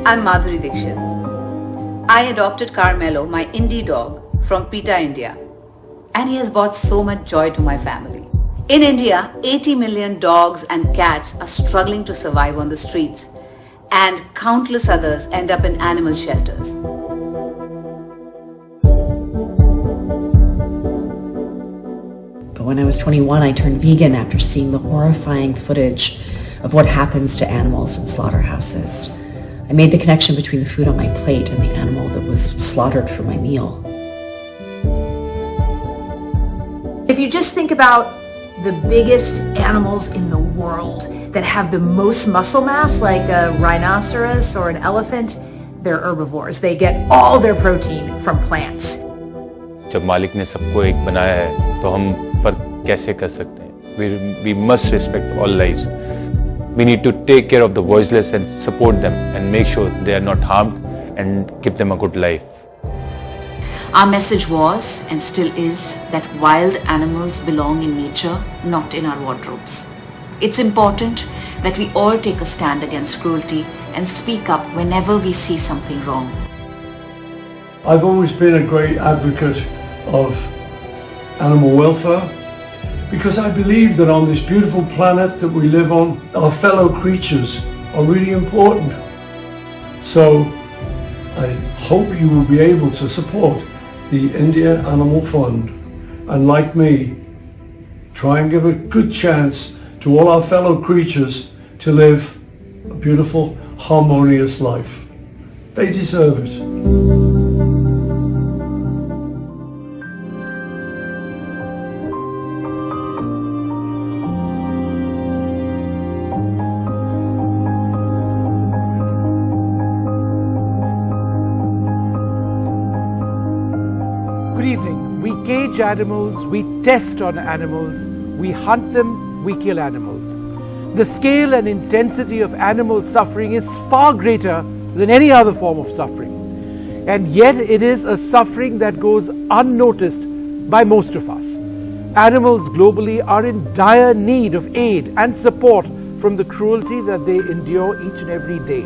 I'm Madhuri Dixit. I adopted Carmelo, my indie dog, from PETA India, and he has brought so much joy to my family. In India, 80 million dogs and cats are struggling to survive on the streets, and countless others end up in animal shelters. But when I was 21, I turned vegan after seeing the horrifying footage of what happens to animals in slaughterhouses. I made the connection between the food on my plate and the animal that was slaughtered for my meal. If you just think about the biggest animals in the world that have the most muscle mass, like a rhinoceros or an elephant, they're herbivores. They get all their protein from plants. जब मालिक ने सबको एक बनाया है तो हम फर्क कैसे कर सकते हैं? We must respect all lives. We need to take care of the voiceless and support them and make sure they are not harmed and give them a good life. Our message was, and still is, that wild animals belong in nature, not in our wardrobes. It's important that we all take a stand against cruelty and speak up whenever we see something wrong. I've always been a great advocate of animal welfare because I believe that on this beautiful planet that we live on, our fellow creatures are really important. So I hope you will be able to support the India Animal Fund and, like me, try and give a good chance to all our fellow creatures to live a beautiful, harmonious life. They deserve it. Good evening. We cage animals, we test on animals, we hunt them, we kill animals. The scale and intensity of animal suffering is far greater than any other form of suffering. And yet it is a suffering that goes unnoticed by most of us. Animals globally are in dire need of aid and support from the cruelty that they endure each and every day.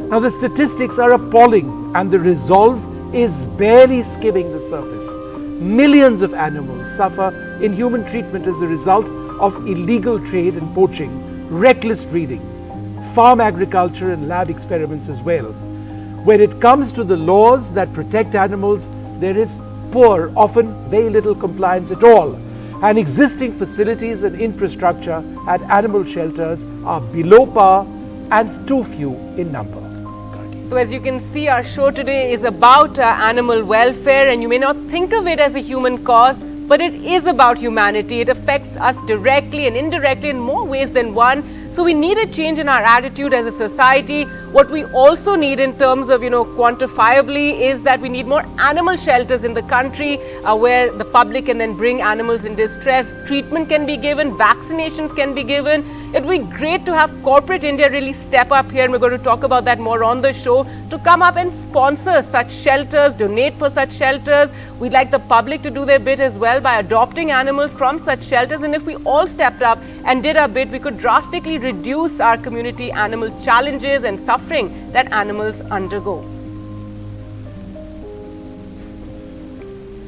Now the statistics are appalling and the resolve is barely skimming the surface. Millions of animals suffer inhuman treatment as a result of illegal trade and poaching, reckless breeding, farm agriculture and lab experiments as well. When it comes to the laws that protect animals, there is poor, often very little compliance at all. And existing facilities and infrastructure at animal shelters are below par and too few in number. So as you can see, our show today is about animal welfare, and you may not think of it as a human cause, but it is about humanity. It affects us directly and indirectly in more ways than one. So we need a change in our attitude as a society. What we also need in terms of, quantifiably is that we need more animal shelters in the country where the public can then bring animals in distress. Treatment can be given, vaccinations can be given. It would be great to have corporate India really step up here, and we're going to talk about that more on the show, to come up and sponsor such shelters, donate for such shelters. We'd like the public to do their bit as well by adopting animals from such shelters, and if we all stepped up and did our bit, we could drastically reduce our community animal challenges and suffering that animals undergo.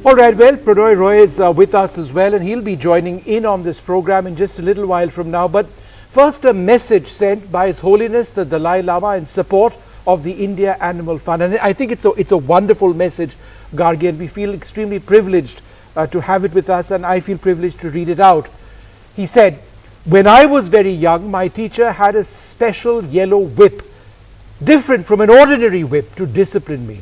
All right, well, Prannoy Roy is with us as well, and he'll be joining in on this program in just a little while from now. But first, a message sent by His Holiness the Dalai Lama in support of the India Animal Fund. And I think it's a wonderful message, Gargi, and we feel extremely privileged to have it with us, and I feel privileged to read it out. He said, "When I was very young, my teacher had a special yellow whip, different from an ordinary whip, to discipline me.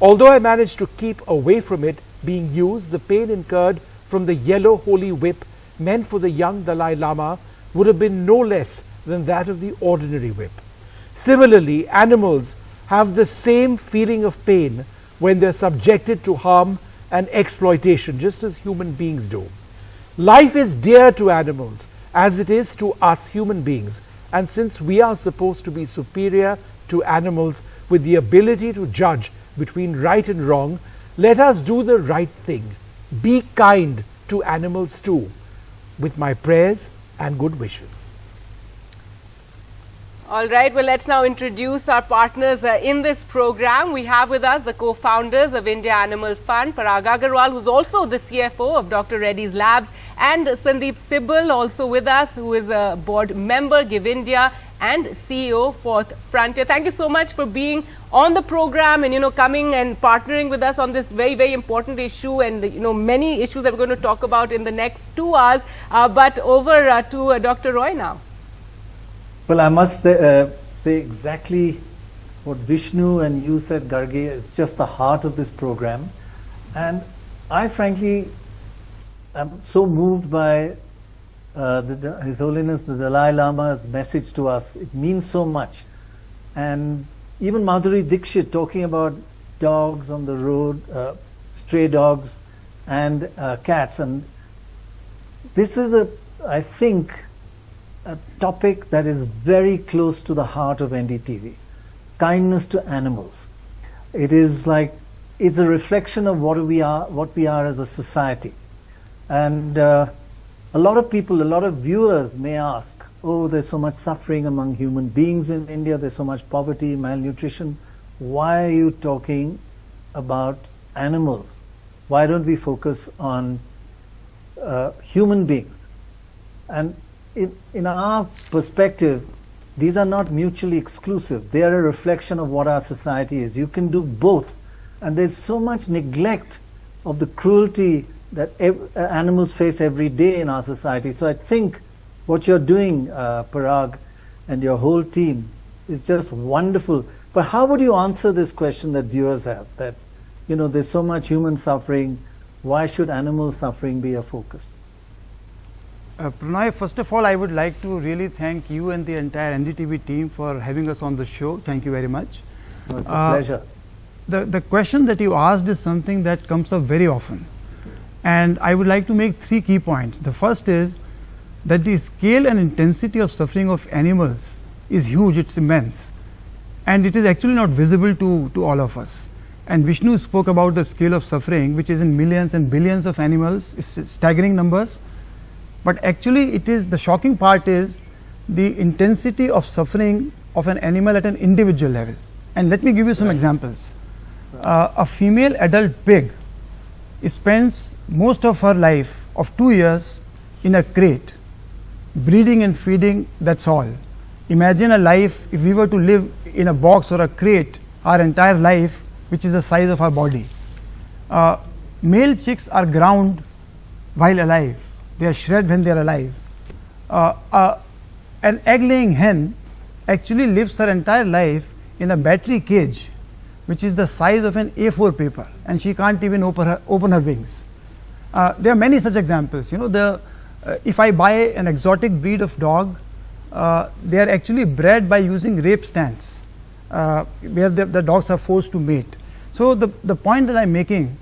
Although I managed to keep away from it being used, the pain incurred from the yellow holy whip meant for the young Dalai Lama would have been no less than that of the ordinary whip. Similarly, animals have the same feeling of pain when they're subjected to harm and exploitation, just as human beings do. Life is dear to animals as it is to us human beings, and since we are supposed to be superior to animals with the ability to judge between right and wrong, let us do the right thing. Be kind to animals too, with my prayers and good wishes." All right, well, let's now introduce our partners in this program. We have with us the co-founders of India Animal Fund, Parag Agarwal, who's also the CFO of Dr. Reddy's Labs, and Sandeep Sibal, also with us, who is a board member, Give India, and CEO, Fourth Frontier. Thank you so much for being on the program and, coming and partnering with us on this very, very important issue and, many issues that we're going to talk about in the next 2 hours. But over to Dr. Roy now. Well, I must say exactly what Vishnu and you said, Gargi, is just the heart of this program. And I frankly am so moved by His Holiness the Dalai Lama's message to us. It means so much. And even Madhuri Dixit talking about dogs on the road, stray dogs and cats. And this is I think, a topic that is very close to the heart of NDTV. Kindness to animals. It is it's a reflection of what we are as a society. And a lot of people, a lot of viewers may ask, oh, there's so much suffering among human beings in India, there's so much poverty, malnutrition. Why are you talking about animals? Why don't we focus on human beings? And in our perspective, these are not mutually exclusive. They are a reflection of what our society is. You can do both. And there's so much neglect of the cruelty that animals face every day in our society. So I think what you're doing, Parag, and your whole team is just wonderful. But how would you answer this question that viewers have? That, there's so much human suffering. Why should animal suffering be a focus? Pranay, first of all, I would like to really thank you and the entire NDTV team for having us on the show. Thank you very much. It's a pleasure. The question that you asked is something that comes up very often. And I would like to make 3 key points. The first is that the scale and intensity of suffering of animals is huge, it's immense. And it is actually not visible to all of us. And Vishnu spoke about the scale of suffering, which is in millions and billions of animals, it's staggering numbers. But actually the shocking part is the intensity of suffering of an animal at an individual level. And let me give you some examples. A female adult pig spends most of her life of 2 years in a crate, breeding and feeding, that's all. Imagine a life, if we were to live in a box or a crate our entire life, which is the size of our body. Male chicks are ground while alive. They are shred when they are alive. An egg-laying hen actually lives her entire life in a battery cage, which is the size of an A4 paper, and she can't even open her wings. There are many such examples. If I buy an exotic breed of dog, they are actually bred by using rape stands, where the dogs are forced to mate. So the point that I'm making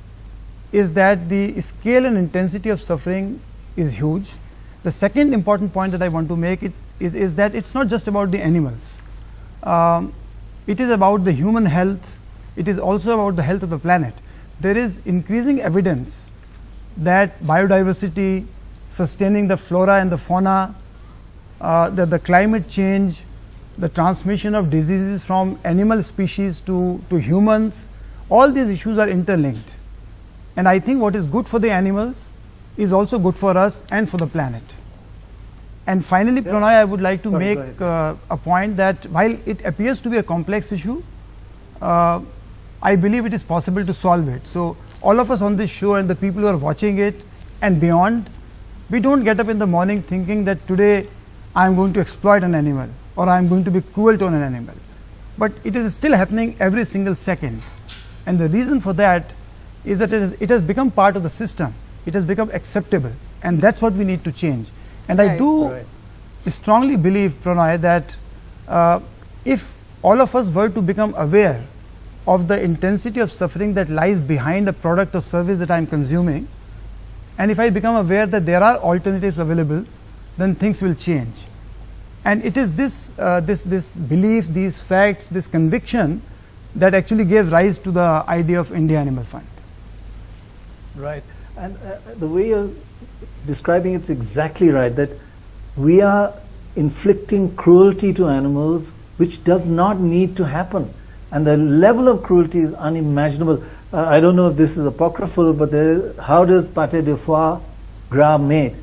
is that the scale and intensity of suffering is huge. The second important point that I want to make is that it's not just about the animals. It is about the human health. It is also about the health of the planet. There is increasing evidence that biodiversity, sustaining the flora and the fauna, the climate change, the transmission of diseases from animal species to humans, all these issues are interlinked. And I think what is good for the animals is also good for us and for the planet. And finally, Pranay, I would like to make a point that while it appears to be a complex issue, I believe it is possible to solve it. So all of us on this show and the people who are watching it and beyond, we don't get up in the morning thinking that today I am going to exploit an animal or I am going to be cruel to an animal. But it is still happening every single second. And the reason for that is that it has become part of the system. It has become acceptable, and that's what we need to change. And I do strongly believe, Pranay, that if all of us were to become aware of the intensity of suffering that lies behind a product or service that I am consuming, and if I become aware that there are alternatives available, then things will change. And it is this belief, these facts, this conviction that actually gave rise to the idea of India Animal Fund. Right. And the way you're describing it's exactly right, that we are inflicting cruelty to animals which does not need to happen. And the level of cruelty is unimaginable. I don't know if this is apocryphal, but how does pâté de foie gras made?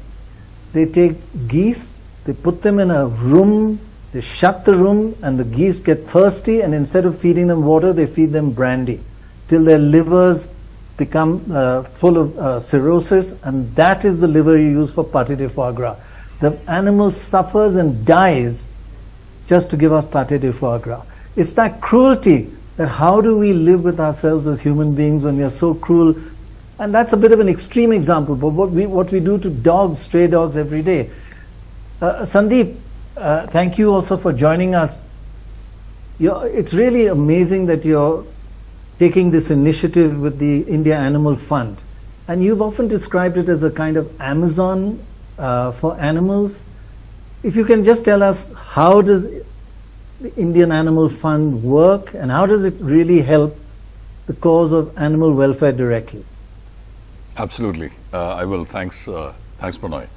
They take geese, they put them in a room, they shut the room, and the geese get thirsty, and instead of feeding them water, they feed them brandy till their livers become full of cirrhosis, and that is the liver you use for pâté de foie gras. The animal suffers and dies just to give us pâté de foie gras. It's that cruelty that how do we live with ourselves as human beings when we are so cruel? And that's a bit of an extreme example, but what we do to dogs, stray dogs every day. Sandeep, thank you also for joining us. It's really amazing that you're taking this initiative with the India Animal Fund. And you've often described it as a kind of Amazon for animals. If you can just tell us, how does the Indian Animal Fund work, and how does it really help the cause of animal welfare directly? Absolutely. I will. Thanks, Pranay.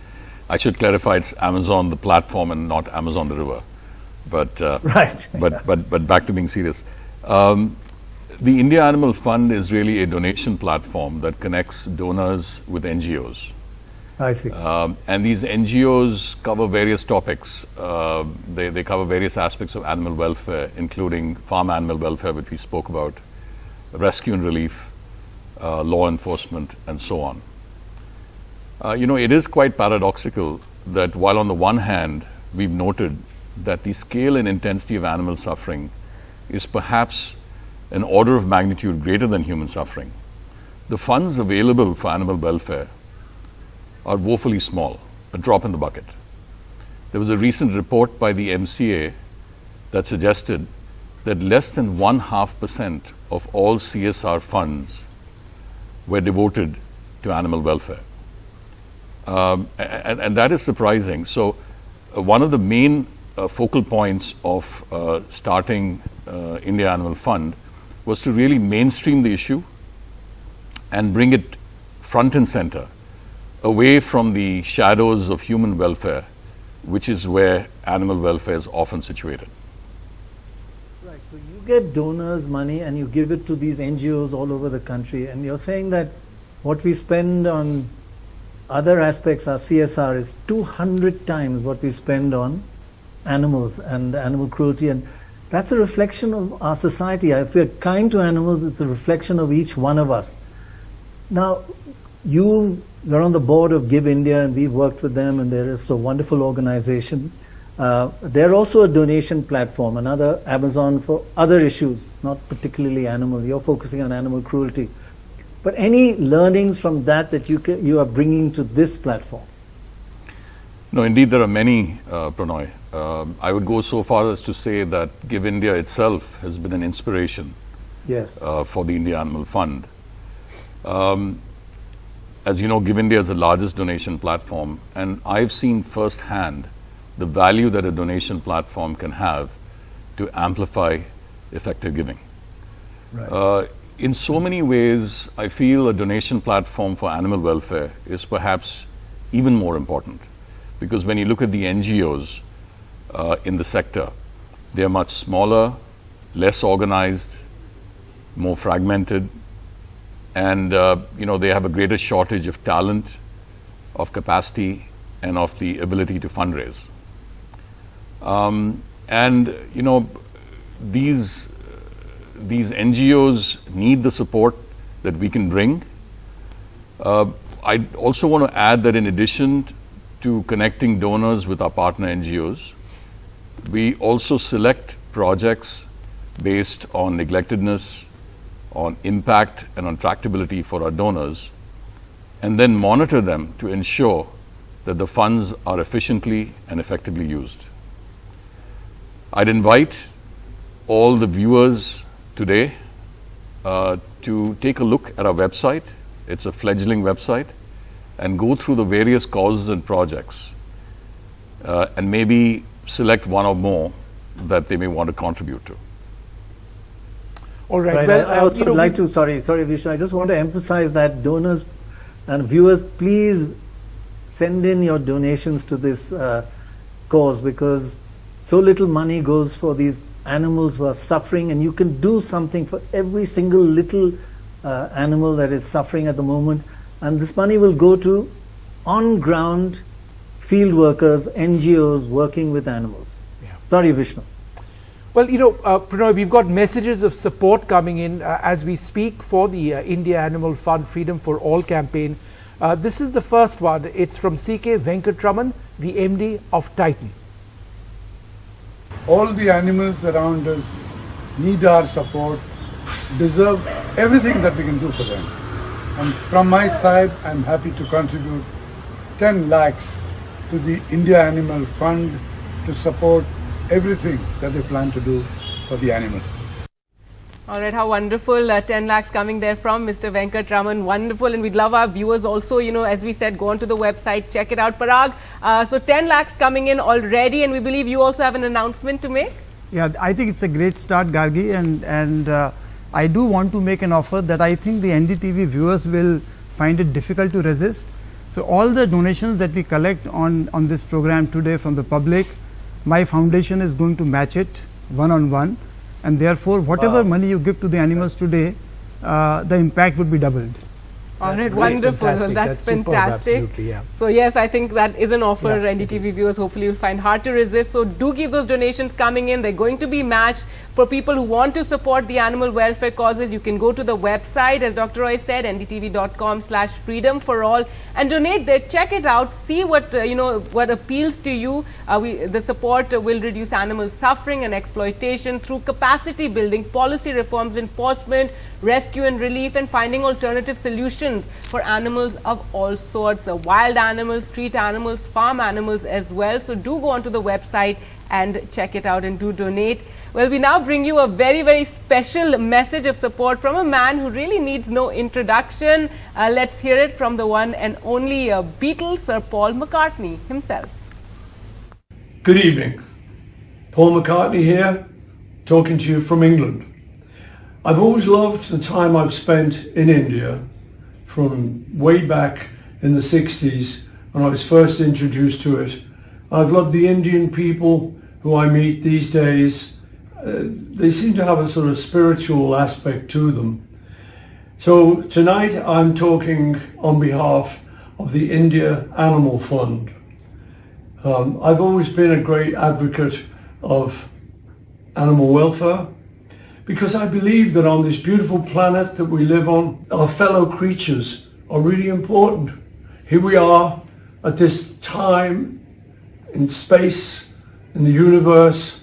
I should clarify, it's Amazon the platform and not Amazon the river. But right. but back to being serious. The India Animal Fund is really a donation platform that connects donors with NGOs. I see. And these NGOs cover various topics. They cover various aspects of animal welfare, including farm animal welfare, which we spoke about, rescue and relief, law enforcement, and so on. It is quite paradoxical that while on the one hand, we've noted that the scale and intensity of animal suffering is perhaps an order of magnitude greater than human suffering, the funds available for animal welfare are woefully small, a drop in the bucket. There was a recent report by the MCA that suggested that less than 0.5% of all CSR funds were devoted to animal welfare. And that is surprising. So one of the main focal points of starting India Animal Fund was to really mainstream the issue and bring it front and center, away from the shadows of human welfare, which is where animal welfare is often situated. Right, so you get donors' money and you give it to these NGOs all over the country, and you're saying that what we spend on other aspects, our CSR, is 200 times what we spend on animals and animal cruelty, and that's a reflection of our society. If we're kind to animals, it's a reflection of each one of us. Now, you're on the board of Give India, and we've worked with them, and there is a wonderful organization. They're also a donation platform, another Amazon for other issues, not particularly animal. You're focusing on animal cruelty. But any learnings from that you are bringing to this platform? No, indeed, there are many, Pranay. I would go so far as to say that Give India itself has been an inspiration for the India Animal Fund. As you know, Give India is the largest donation platform, and I've seen firsthand the value that a donation platform can have to amplify effective giving. Right. In so many ways, I feel a donation platform for animal welfare is perhaps even more important, because when you look at the NGOs in the sector, they are much smaller, less organized, more fragmented, and they have a greater shortage of talent, of capacity, and of the ability to fundraise. These NGOs need the support that we can bring. I also want to add that in addition to connecting donors with our partner NGOs, we also select projects based on neglectedness, on impact, and on tractability for our donors, and then monitor them to ensure that the funds are efficiently and effectively used. I'd invite all the viewers today to take a look at our website. It's a fledgling website, and go through the various causes and projects, and maybe select one or more that they may want to contribute to. All right. Right. Well, I also would like to, sorry, Vishnu, I just want to emphasize that donors and viewers, please send in your donations to this cause, because so little money goes for these animals who are suffering, and you can do something for every single little animal that is suffering at the moment, and this money will go to on-ground field workers, NGOs working with animals. Sorry, Vishnu. Well, you know, Pranoy, we've got messages of support coming in as we speak for the India Animal Fund Freedom for All campaign. This is the first one. It's from C.K. Venkatraman, the MD of Titan. All the animals around us need our support, deserve everything that we can do for them. And from my side, I'm happy to contribute 10 lakhs to the India Animal Fund to support everything that they plan to do for the animals. All right, how wonderful. 10 lakhs coming there from Mr. Venkatraman. Wonderful. And we'd love our viewers also, you know, as we said, go onto the website, check it out. Parag, so 10 lakhs coming in already, and we believe you also have an announcement to make. Yeah, I think it's a great start, Gargi, and I do want to make an offer that I think the NDTV viewers will find it difficult to resist. So all the donations that we collect on this program today from the public, my foundation is going to match it one-on-one. And therefore, whatever money you give to the animals today, the impact would be doubled. All right, wonderful. Fantastic. That's superb, fantastic. absolutely, yeah. So yes, I think that is an offer Yeah, NDTV viewers hopefully will find hard to resist. So do keep those donations coming in. They're going to be matched. For people who want to support the animal welfare causes, you can go to the website, as Dr. Roy said, ndtv.com/freedom for all, and donate there. Check it out. See what what appeals to you. The support will reduce animal suffering and exploitation through capacity building, policy reforms, enforcement, rescue and relief, and finding alternative solutions for animals of all sorts, wild animals, street animals, farm animals as well. So do go onto the website and check it out and do donate. Well, we now bring you a very, very special message of support from a man who really needs no introduction. Let's hear it from the one and only Beatle, Sir Paul McCartney himself. Good evening. Paul McCartney here, talking to you from England. I've always loved the time I've spent in India, from way back in the 60s when I was first introduced to it. I've loved the Indian people who I meet these days. They seem to have a sort of spiritual aspect to them. So tonight I'm talking on behalf of the India Animal Fund. I've always been a great advocate of animal welfare, because I believe that on this beautiful planet that we live on, our fellow creatures are really important. Here we are at this time in space, in the universe,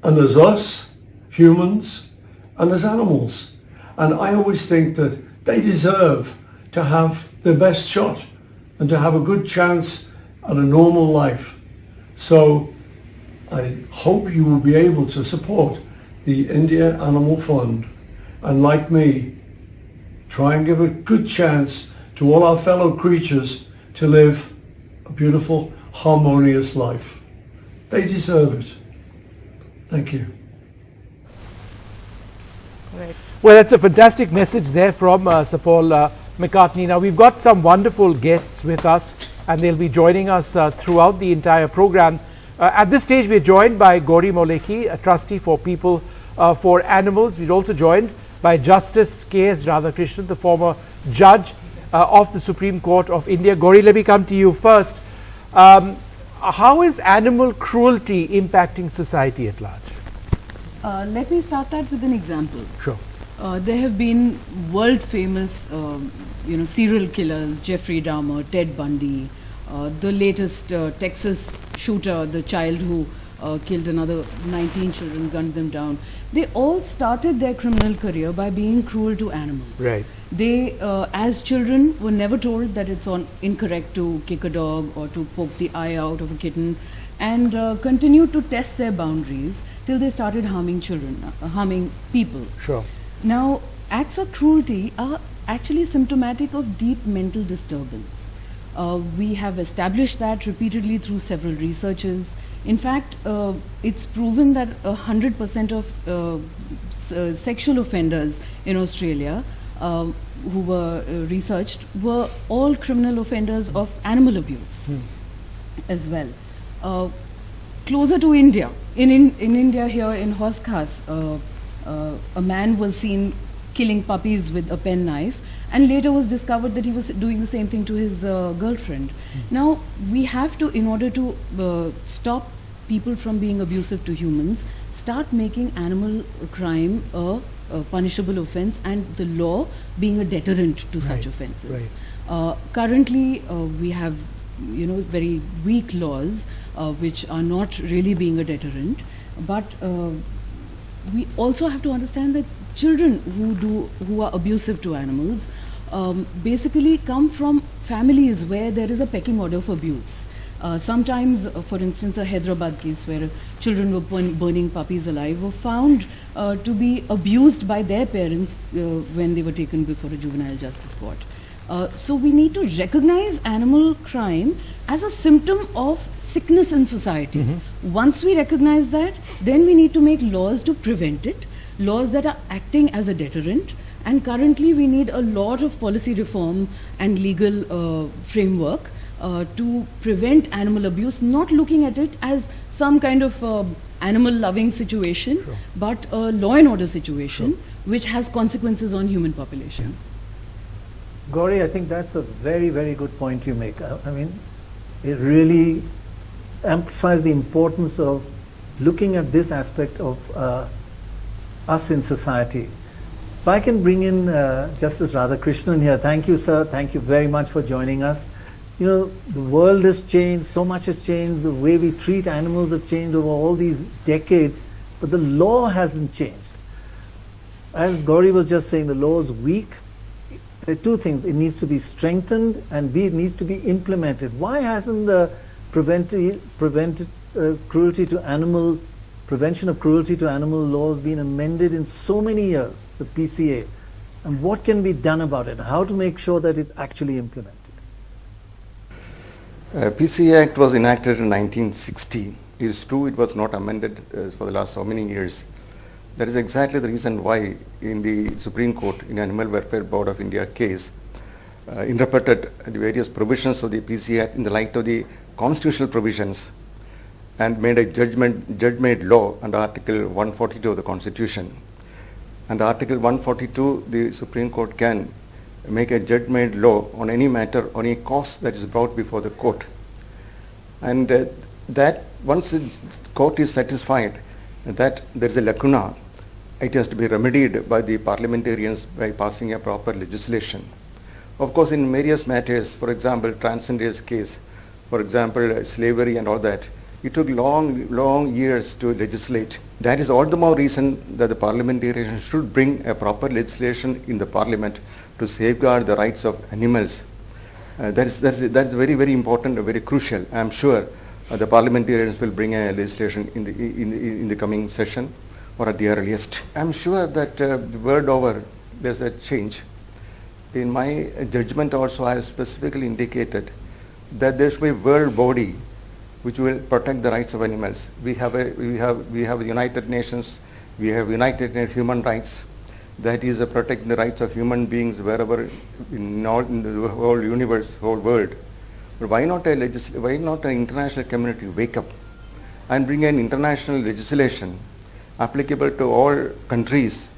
and there's us, humans, and there's animals. And I always think that they deserve to have their best shot and to have a good chance at a normal life. So I hope you will be able to support the India Animal Fund, and like me, try and give a good chance to all our fellow creatures to live a beautiful, harmonious life. They deserve it. Thank you. Right. Well, that's a fantastic message there from Sir Paul McCartney. Now, we've got some wonderful guests with us, and they'll be joining us throughout the entire program. At this stage, we're joined by Gauri Moleki, a trustee for People for Animals. We're also joined by Justice K.S. Radhakrishnan, the former judge of the Supreme Court of India. Gauri, let me come to you first. How is animal cruelty impacting society at large? Let me start that with an example. Sure. There have been world famous, serial killers, Jeffrey Dahmer, Ted Bundy, the latest Texas shooter, the child who killed another 19 children, gunned them down. They all started their criminal career by being cruel to animals. Right. They, as children, were never told that it's incorrect to kick a dog or to poke the eye out of a kitten, and continued to test their boundaries till they started harming children, harming people. Sure. Now, acts of cruelty are actually symptomatic of deep mental disturbance. We have established that repeatedly through several researches. In fact, it's proven that 100% of sexual offenders in Australia who were researched were all criminal offenders of animal abuse as well. closer to India. In India here in Hoskas, a man was seen killing puppies with a pen knife, and later was discovered that he was doing the same thing to his girlfriend. Now, we have to, in order to stop people from being abusive to humans, start making animal crime a punishable offense, and the law being a deterrent to such offenses. Currently, we have very weak laws which are not really being a deterrent, but we also have to understand that children who are abusive to animals basically come from families where there is a pecking order of abuse. Sometimes, for instance, a Hyderabad case where children were burning puppies alive were found to be abused by their parents when they were taken before a juvenile justice court. So we need to recognize animal crime as a symptom of sickness in society. Once we recognize that, then we need to make laws to prevent it, laws that are acting as a deterrent. And currently we need a lot of policy reform and legal framework to prevent animal abuse, not looking at it as some kind of animal loving situation, but a law and order situation which has consequences on human population. Gauri, I think that's a very, very good point you make. I mean, it really amplifies the importance of looking at this aspect of us in society. If I can bring in Justice Radhakrishnan here. Thank you, sir. Thank you very much for joining us. You know, the world has changed, so much has changed, the way we treat animals have changed over all these decades, but the law hasn't changed. As Gauri was just saying, the law is weak. There are two things. It needs to be strengthened, and B, it needs to be implemented. Why hasn't the prevention of cruelty to animal laws been amended in so many years, the PCA? And what can be done about it? How to make sure that it's actually implemented? PCA Act was enacted in 1960. It is true it was not amended for the last so many years. That is exactly the reason why in the Supreme Court, in Animal Welfare Board of India case, interpreted the various provisions of the PCA Act in the light of the constitutional provisions and made a judgment law under Article 142 of the Constitution. Under Article 142, the Supreme Court can make a judgment law on any matter, on any cause that is brought before the court. And that once the court is satisfied that there is a lacuna, it has to be remedied by the parliamentarians by passing a proper legislation. Of course, in various matters, for example, transgender's case, for example, slavery and all that, it took long years to legislate. That is all the more reason that the parliamentarians should bring a proper legislation in the parliament to safeguard the rights of animals. That's very, very important, very crucial. I am sure the parliamentarians will bring a legislation in the coming session or at the earliest. I am sure that the world over there's a change. In my judgment also, I have specifically indicated that there should be a world body which will protect the rights of animals. We have the United Nations, we have United Nations Human Rights, that is protecting the rights of human beings wherever in the whole universe, whole world. But why not an international community wake up and bring an international legislation applicable to all countries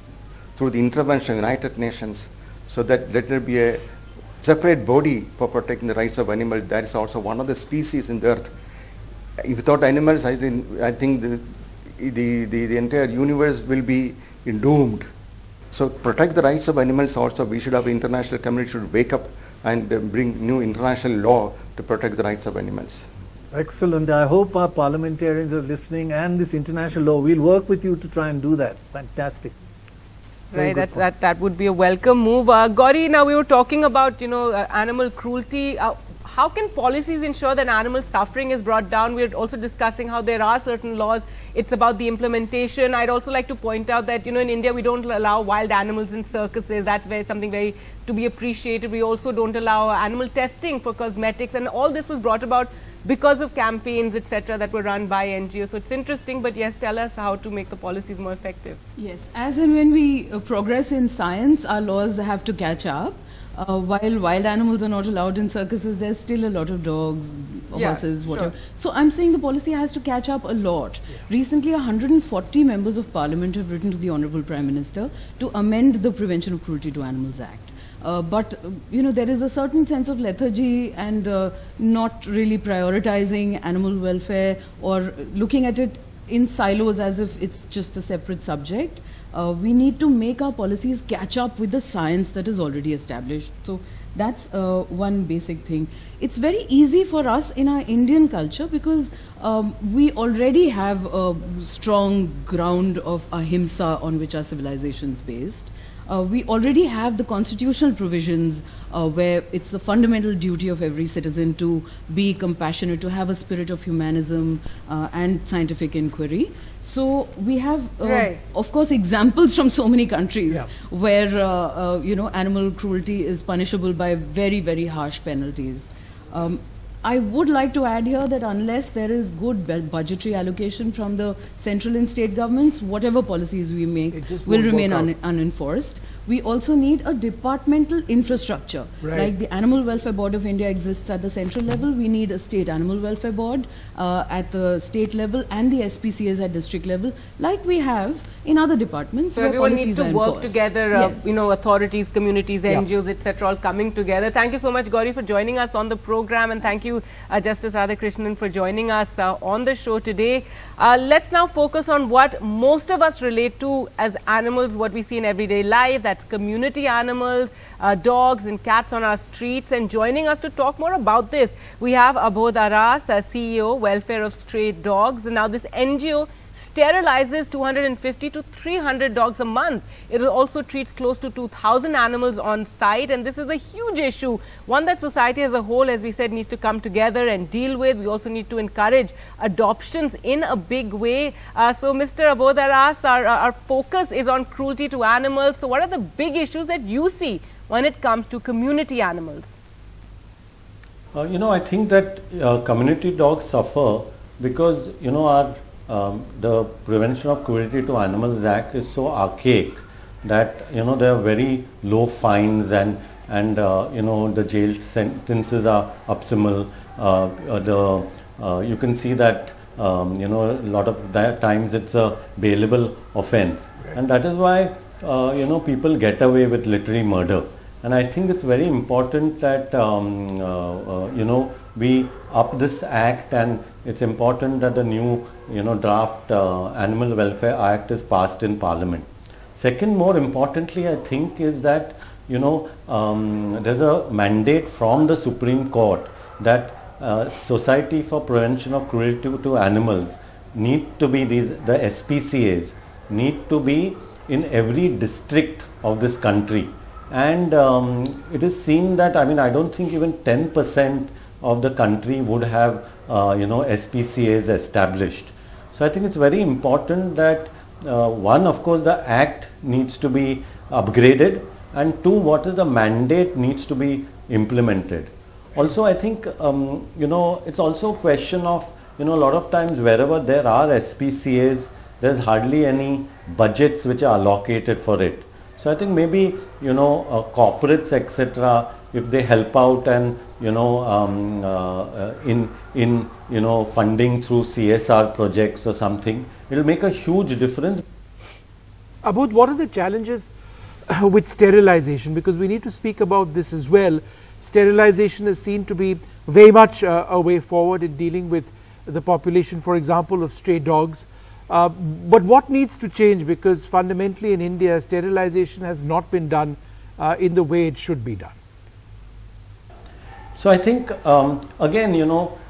through the intervention of the United Nations, so that let there be a separate body for protecting the rights of animals. That is also one of the species in the earth. Without animals, I think the entire universe will be doomed. So protect the rights of animals also. We should have international community should wake up and bring new international law to protect the rights of animals. Excellent. I hope our parliamentarians are listening, and this international law, we'll work with you to try and do that. Fantastic. Right, that would be a welcome move. Gauri, now we were talking about animal cruelty. How can policies ensure that animal suffering is brought down? We're also discussing how there are certain laws. It's about the implementation. I'd also like to point out that in India we don't allow wild animals in circuses. That's something very to be appreciated. We also don't allow animal testing for cosmetics, and all this was brought about because of campaigns, etc., that were run by NGOs. So it's interesting, but yes, tell us how to make the policies more effective. Yes, as and when we progress in science, our laws have to catch up. While wild animals are not allowed in circuses, there's still a lot of dogs, horses, whatever. Sure. So I'm saying the policy has to catch up a lot. Recently, 140 members of parliament have written to the Honorable Prime Minister to amend the Prevention of Cruelty to Animals Act. But there is a certain sense of lethargy and not really prioritizing animal welfare or looking at it in silos as if it's just a separate subject. We need to make our policies catch up with the science that is already established. So that's one basic thing. It's very easy for us in our Indian culture because we already have a strong ground of ahimsa on which our civilization is based. We already have the constitutional provisions where it's the fundamental duty of every citizen to be compassionate, to have a spirit of humanism and scientific inquiry. So we have, of course, examples from so many countries where animal cruelty is punishable by very, very harsh penalties. I would like to add here that unless there is good budgetary allocation from the central and state governments, whatever policies we make will remain unenforced. We also need a departmental infrastructure. Like the Animal Welfare Board of India exists at the central level, we need a state animal welfare board at the state level and the SPCAs at district level, like we have in other departments. So where everyone policies needs to are work enforced. together, Yes. authorities, communities, NGOs, etc., all coming together. Thank you so much, Gauri, for joining us on the program, and thank you, Justice Radhakrishnan, for joining us on the show today. Let's now focus on what most of us relate to as animals, what we see in everyday life. That's community animals, dogs and cats on our streets. And joining us to talk more about this, we have Abodh Aras, CEO, Welfare of Stray Dogs. And now this NGO sterilizes 250 to 300 dogs a month. It also treats close to 2,000 animals on site, and this is a huge issue, one that society as a whole, as we said, needs to come together and deal with. We also need to encourage adoptions in a big way. So Mr. Abodh Aras, our focus is on cruelty to animals. So what are the big issues that you see when it comes to community animals? I think that community dogs suffer because, the Prevention of Cruelty to Animals Act is so archaic that, there are very low fines and the jail sentences are optimal. You can see that, a lot of times it's a bailable offense. And that is why, people get away with literary murder. And I think it's very important that, we up this act, and it's important that the new draft Animal Welfare Act is passed in Parliament. Second, more importantly, I think is that there's a mandate from the Supreme Court that Society for Prevention of Cruelty to Animals need to be the SPCAs need to be in every district of this country. And it is seen that, I don't think even 10% of the country would have SPCAs established. So I think it's very important that one, of course, the act needs to be upgraded, and two, what is the mandate needs to be implemented. Also, I think it's also a question of a lot of times wherever there are SPCAs, there's hardly any budgets which are allocated for it. So I think maybe corporates, etc., if they help out and in funding through CSR projects or something, it will make a huge difference. Abodh, what are the challenges with sterilization? Because we need to speak about this as well. Sterilization is seen to be very much a way forward in dealing with the population, for example, of stray dogs. But what needs to change? Because fundamentally in India, sterilization has not been done in the way it should be done. So I think, again,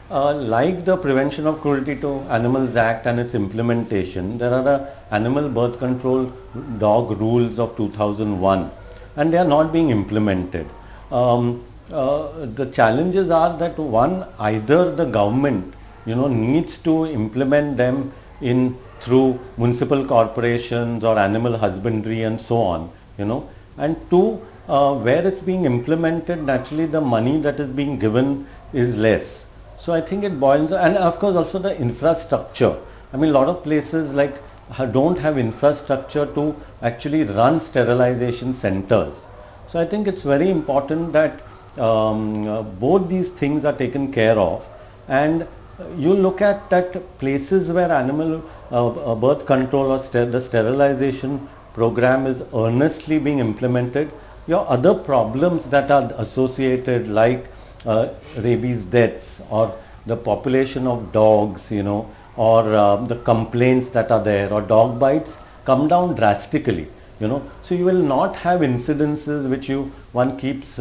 like the Prevention of Cruelty to Animals Act and its implementation, there are the Animal Birth Control Dog Rules of 2001, and they are not being implemented. The challenges are that, one, either the government, needs to implement them through municipal corporations or animal husbandry and so on, and two, where it's being implemented, naturally the money that is being given is less. So I think it boils, and of course also the infrastructure. A lot of places don't have infrastructure to actually run sterilization centers. So So I think it's very important that both these things are taken care of, and you look at that places where animal birth control or the sterilization program is earnestly being implemented, your other problems that are associated like rabies deaths or the population of dogs, or the complaints that are there, or dog bites come down drastically, So you will not have incidences which one keeps,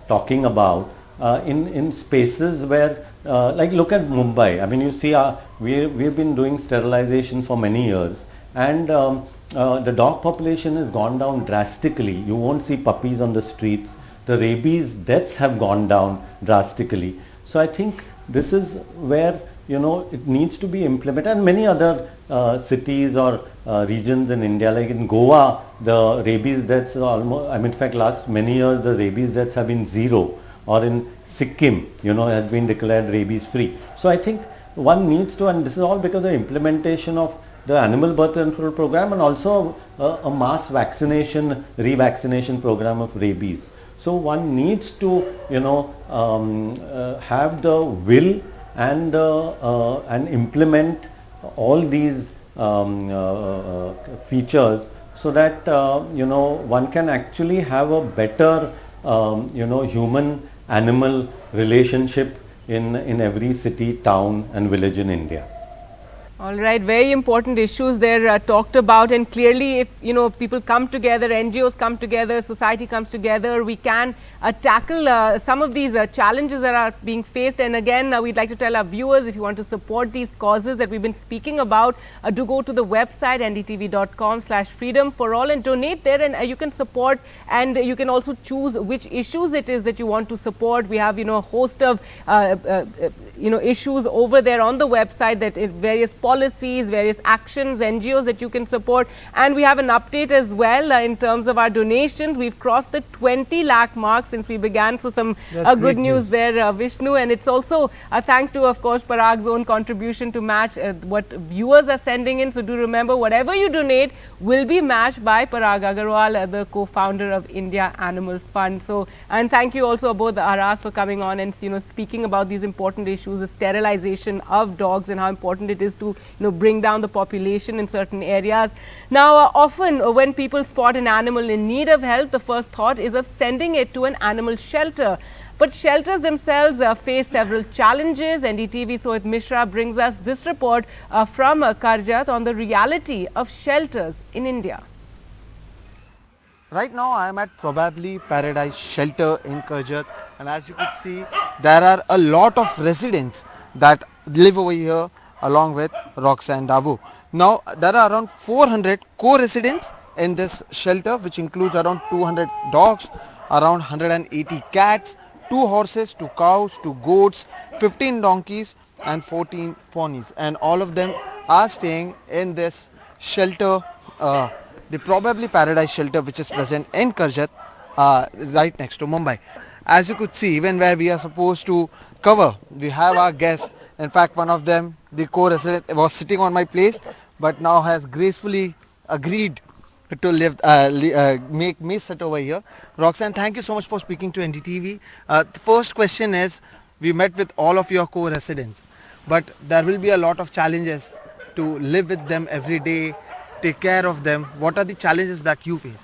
talking about in spaces where, like look at Mumbai. I mean, you see, we've been doing sterilization for many years, and the dog population has gone down drastically. You won't see puppies on the streets. The rabies deaths have gone down drastically. So I think this is where it needs to be implemented, and many other cities or regions in India, like in Goa, the rabies deaths are almost, in fact last many years the rabies deaths have been zero, or in Sikkim, has been declared rabies free. So I think one needs to, and this is all because of the implementation of the animal birth control program, and also a mass vaccination, revaccination program of rabies. So one needs to, have the will and implement all these features, so that one can actually have a better human animal relationship in every city, town and village in India. All right, very important issues there talked about, and clearly if people come together, NGOs come together, society comes together, we can tackle some of these challenges that are being faced. And again, we'd like to tell our viewers, if you want to support these causes that we've been speaking about, do go to the website ndtv.com/freedom for all and donate there, and you can support, and you can also choose which issues it is that you want to support. We have a host of issues over there on the website, that various policies, various actions, NGOs that you can support. And we have an update as well in terms of our donations. We've crossed the 20 lakh mark since we began, so some good news there, Vishnu. And it's also thanks to, of course, Parag's own contribution to match what viewers are sending in. So do remember, whatever you donate will be matched by Parag Agarwal, the co-founder of India Animal Fund. So, and thank you also both Aras for coming on and speaking about these important issues, the sterilization of dogs and how important it is to bring down the population in certain areas. Now, often when people spot an animal in need of help, the first thought is of sending it to an animal shelter. But shelters themselves face several challenges. NDTV Sohit Mishra brings us this report from Karjat on the reality of shelters in India. Right now I am at Probably Paradise Shelter in Karjat, and as you could see, there are a lot of residents that live over here along with Roxanne Davu. Now there are around 400 co-residents in this shelter, which includes around 200 dogs, around 180 cats, 2 horses, 2 cows, 2 goats, 15 donkeys and 14 ponies, and all of them are staying in this shelter, the Probably Paradise Shelter, which is present in Karjat, right next to Mumbai. As you could see, even where we are supposed to cover, we have our guests. In fact, one of them, the co-resident, was sitting on my place, but now has gracefully agreed to make me sit over here. Roxanne, thank you so much for speaking to NDTV. The first question is, we met with all of your co-residents, but there will be a lot of challenges to live with them every day, take care of them. What are the challenges that you face?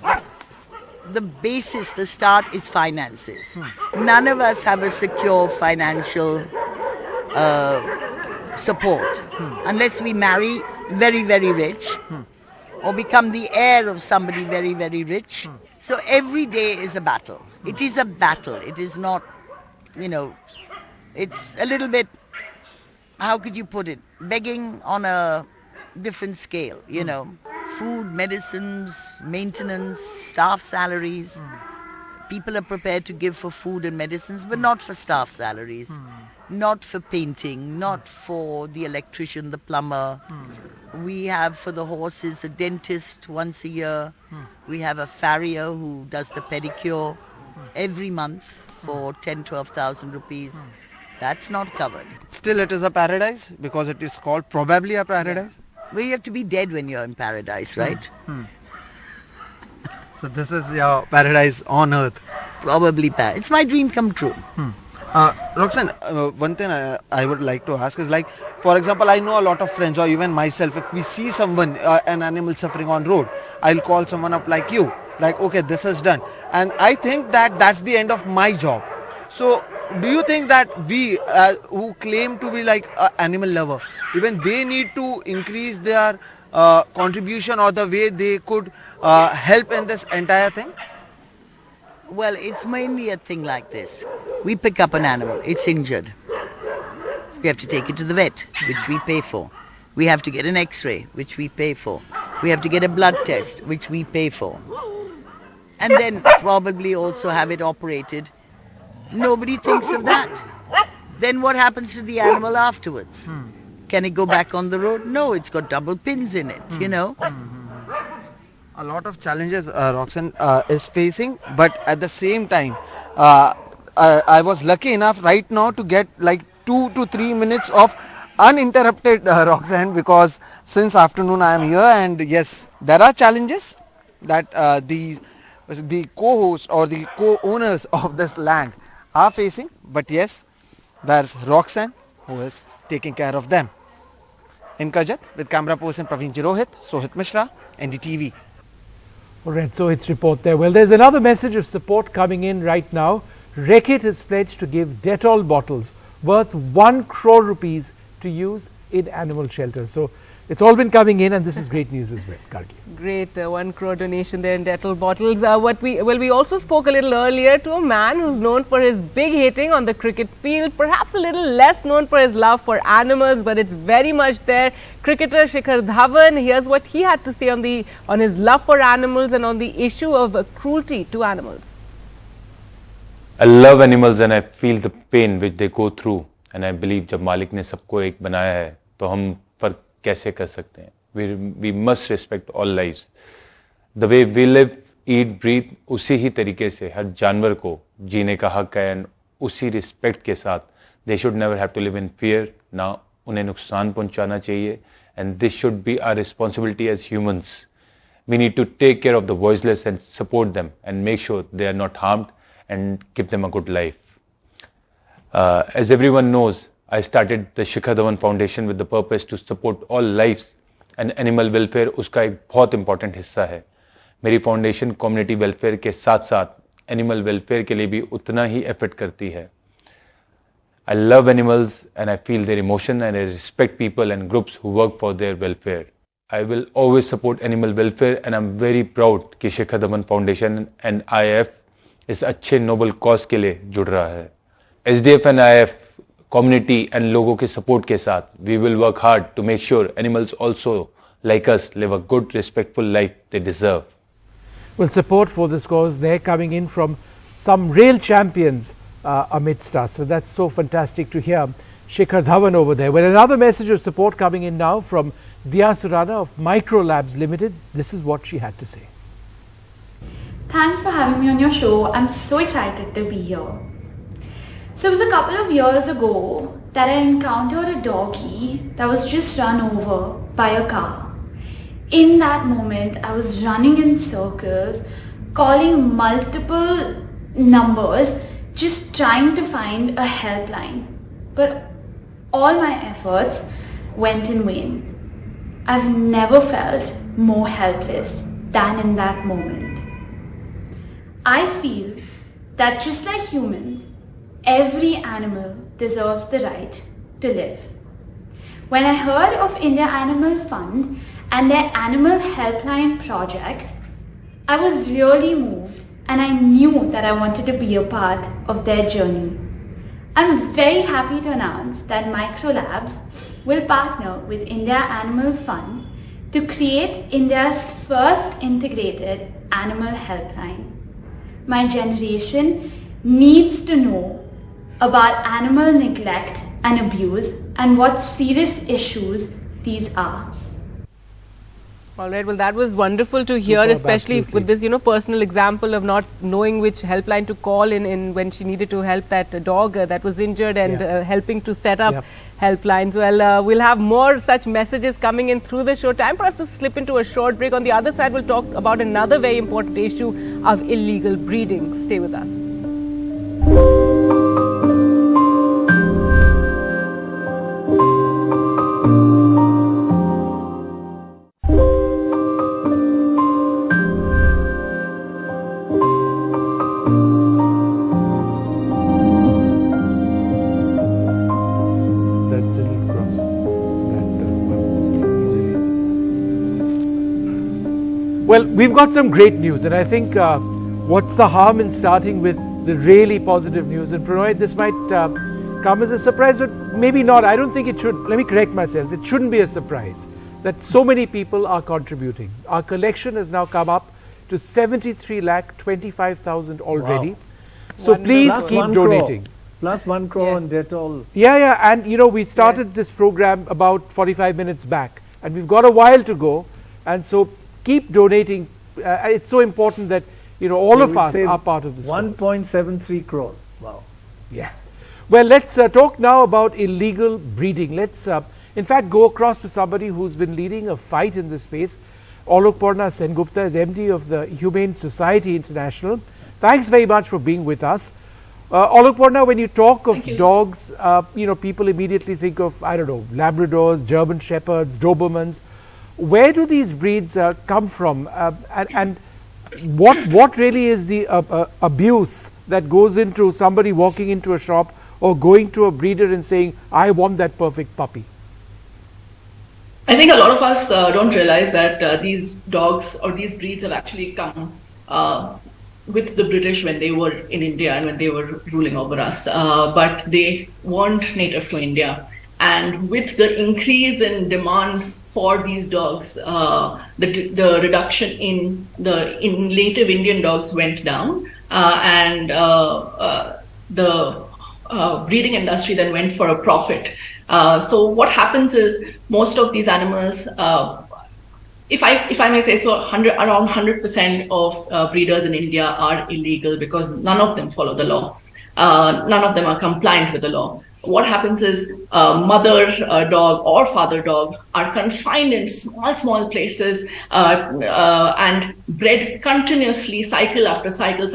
The basis, the start is finances. None of us have a secure financial support unless we marry very, very rich or become the heir of somebody very, very rich. So every day is a battle. It is a battle. It is not, it's a little bit, how could you put it, begging on a different scale, food, medicines, maintenance, staff salaries. People are prepared to give for food and medicines, but not for staff salaries, not for painting, not for the electrician, the plumber. We have for the horses a dentist once a year. We have a farrier who does the pedicure every month for 10,000-12,000 rupees. That's not covered. Still it is a paradise because it is called Probably a Paradise? Well, you have to be dead when you're in paradise, right? So this is your paradise on earth. Probably, it's my dream come true. Roxanne, one thing I would like to ask is, like, for example, I know a lot of friends or even myself, if we see someone, an animal suffering on road, I'll call someone up like you, like, okay, this is done. And I think that that's the end of my job. So do you think that we who claim to be like an animal lover, even they need to increase their contribution or the way they could help in this entire thing? Well, it's mainly a thing like this. We pick up an animal, it's injured. We have to take it to the vet, which we pay for. We have to get an x-ray, which we pay for. We have to get a blood test, which we pay for. And then probably also have it operated. Nobody thinks of that. Then what happens to the animal afterwards? Can it go back on the road? No, it's got double pins in it, you know. A lot of challenges Roxanne is facing, but at the same time, I was lucky enough right now to get like 2 to 3 minutes of uninterrupted Roxanne, because since afternoon I am here, and yes, there are challenges that the co-hosts or the co-owners of this land are facing, but yes, there's Roxanne who is taking care of them. In Kajat, with camera person Praveen Jirohit, Sohit Mishra, NDTV. All right, so it's report there. Well, there's another message of support coming in right now. Reckitt has pledged to give Dettol bottles worth 1 crore rupees to use in animal shelters. So it's all been coming in, and this is great news as well. Gargi. Great, 1 crore donation there in Dettol bottles. We also spoke a little earlier to a man who's known for his big hitting on the cricket field, perhaps a little less known for his love for animals, but it's very much there. Cricketer Shikhar Dhawan, here's what he had to say on his love for animals and on the issue of cruelty to animals. I love animals and I feel the pain which they go through, and I believe जब मालिक ने सबको एक बनाया है तो हम फर्क कैसे कर सकते हैं? We must respect all lives. The way we live, eat, breathe, उसी ही तरीके से हर जानवर को जीने का हक है, and उसी रिस्पेक्ट के साथ they should never have to live in fear, ना उन्हें नुकसान पहुंचाना चाहिए, and this should be our responsibility as humans. We need to take care of the voiceless and support them and make sure they are not harmed and give them a good life. As everyone knows, I started the Shikhar Dhawan Foundation with the purpose to support all lives, and animal welfare उसका एक बहुत important हिस्सा है. मेरी foundation community welfare के साथ साथ animal welfare के लिए भी उतना ही एफर्ट करती है. I love animals and I feel their emotion, and I respect people and groups who work for their welfare. I will always support animal welfare, and I'm very proud कि Shikhar Dhawan foundation and IF इस अच्छे noble cause के लिए जुड़ रहा है. SDF and IF community and लोगों के support के साथ we will work hard to make sure animals also like us live a good, respectful life they deserve. Well, support for this cause, they're coming in from some real champions amidst us. So that's so fantastic to hear. Shikhar Dhawan over there. Well, another message of support coming in now from Diya Surana of Micro Labs Limited. This is what she had to say. Thanks for having me on your show. I'm so excited to be here. So it was a couple of years ago that I encountered a doggy that was just run over by a car. In that moment, I was running in circles, calling multiple numbers, just trying to find a helpline. But all my efforts went in vain. I've never felt more helpless than in that moment. I feel that just like humans, every animal deserves the right to live. When I heard of India Animal Fund and their Animal Helpline project, I was really moved, and I knew that I wanted to be a part of their journey. I'm very happy to announce that Micro Labs will partner with India Animal Fund to create India's first integrated animal helpline. My generation needs to know about animal neglect and abuse and what serious issues these are. All right. Well, that was wonderful to hear, Superb, especially absolutely. with this, personal example of not knowing which helpline to call in when she needed to help that dog that was injured and helping to set up helplines. Well, we'll have more such messages coming in through the show. Time for us to slip into a short break. On the other side, we'll talk about another very important issue of illegal breeding. Stay with us. Well, we've got some great news, and I think what's the harm in starting with the really positive news? And Pranoy, this might come as a surprise, but maybe not. I don't think it should. Let me correct myself. It shouldn't be a surprise that so many people are contributing. Our collection has now come up to 73,25,000 already. Wow. So please keep donating. Plus 1 crore on Dettol. Yeah, and we started this program about 45 minutes back, and we've got a while to go, and so keep donating. It's so important that all of us are part of this. 1.73 crores. Wow. Yeah. Well, let's talk now about illegal breeding. Let's in fact go across to somebody who's been leading a fight in this space. Alokparna Sengupta is MD of the Humane Society International. Thanks very much for being with us. Alokparna, when you talk of dogs, people immediately think of, I don't know, Labradors, German Shepherds, Dobermans. Where do these breeds come from, and what really is the abuse that goes into somebody walking into a shop or going to a breeder and saying, I want that perfect puppy? I think a lot of us don't realize that these dogs or these breeds have actually come with the British when they were in India and when they were ruling over us, but they weren't native to India. And with the increase in demand for these dogs, the reduction in native Indian dogs went down, and the breeding industry then went for a profit. So what happens is most of these animals, if I may say so, around 100% of breeders in India are illegal because none of them follow the law. None of them are compliant with the law. What happens is mother dog or father dog are confined in small places and bred continuously, cycle after cycle,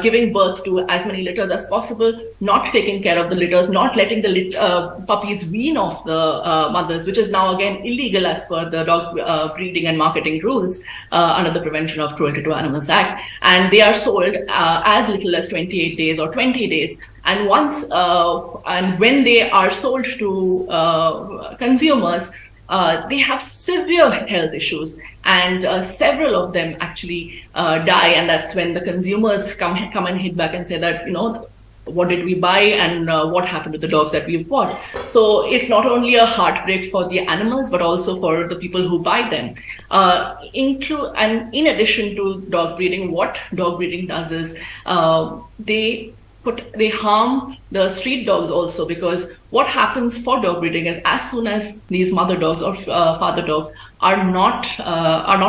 giving birth to as many litters as possible, not taking care of the litters, not letting the puppies wean off the mothers, which is now again illegal as per the dog breeding and marketing rules under the Prevention of Cruelty to Animals Act. And they are sold as little as 28 days or 20 days. And when they are sold to consumers, they have severe health issues, and several of them actually die. And that's when the consumers come and hit back and say that, what did we buy and what happened to the dogs that we've bought? So it's not only a heartbreak for the animals, but also for the people who buy them. And in addition to dog breeding, what dog breeding does is they harm the street dogs also, because what happens for dog breeding is as soon as these mother dogs or father dogs are not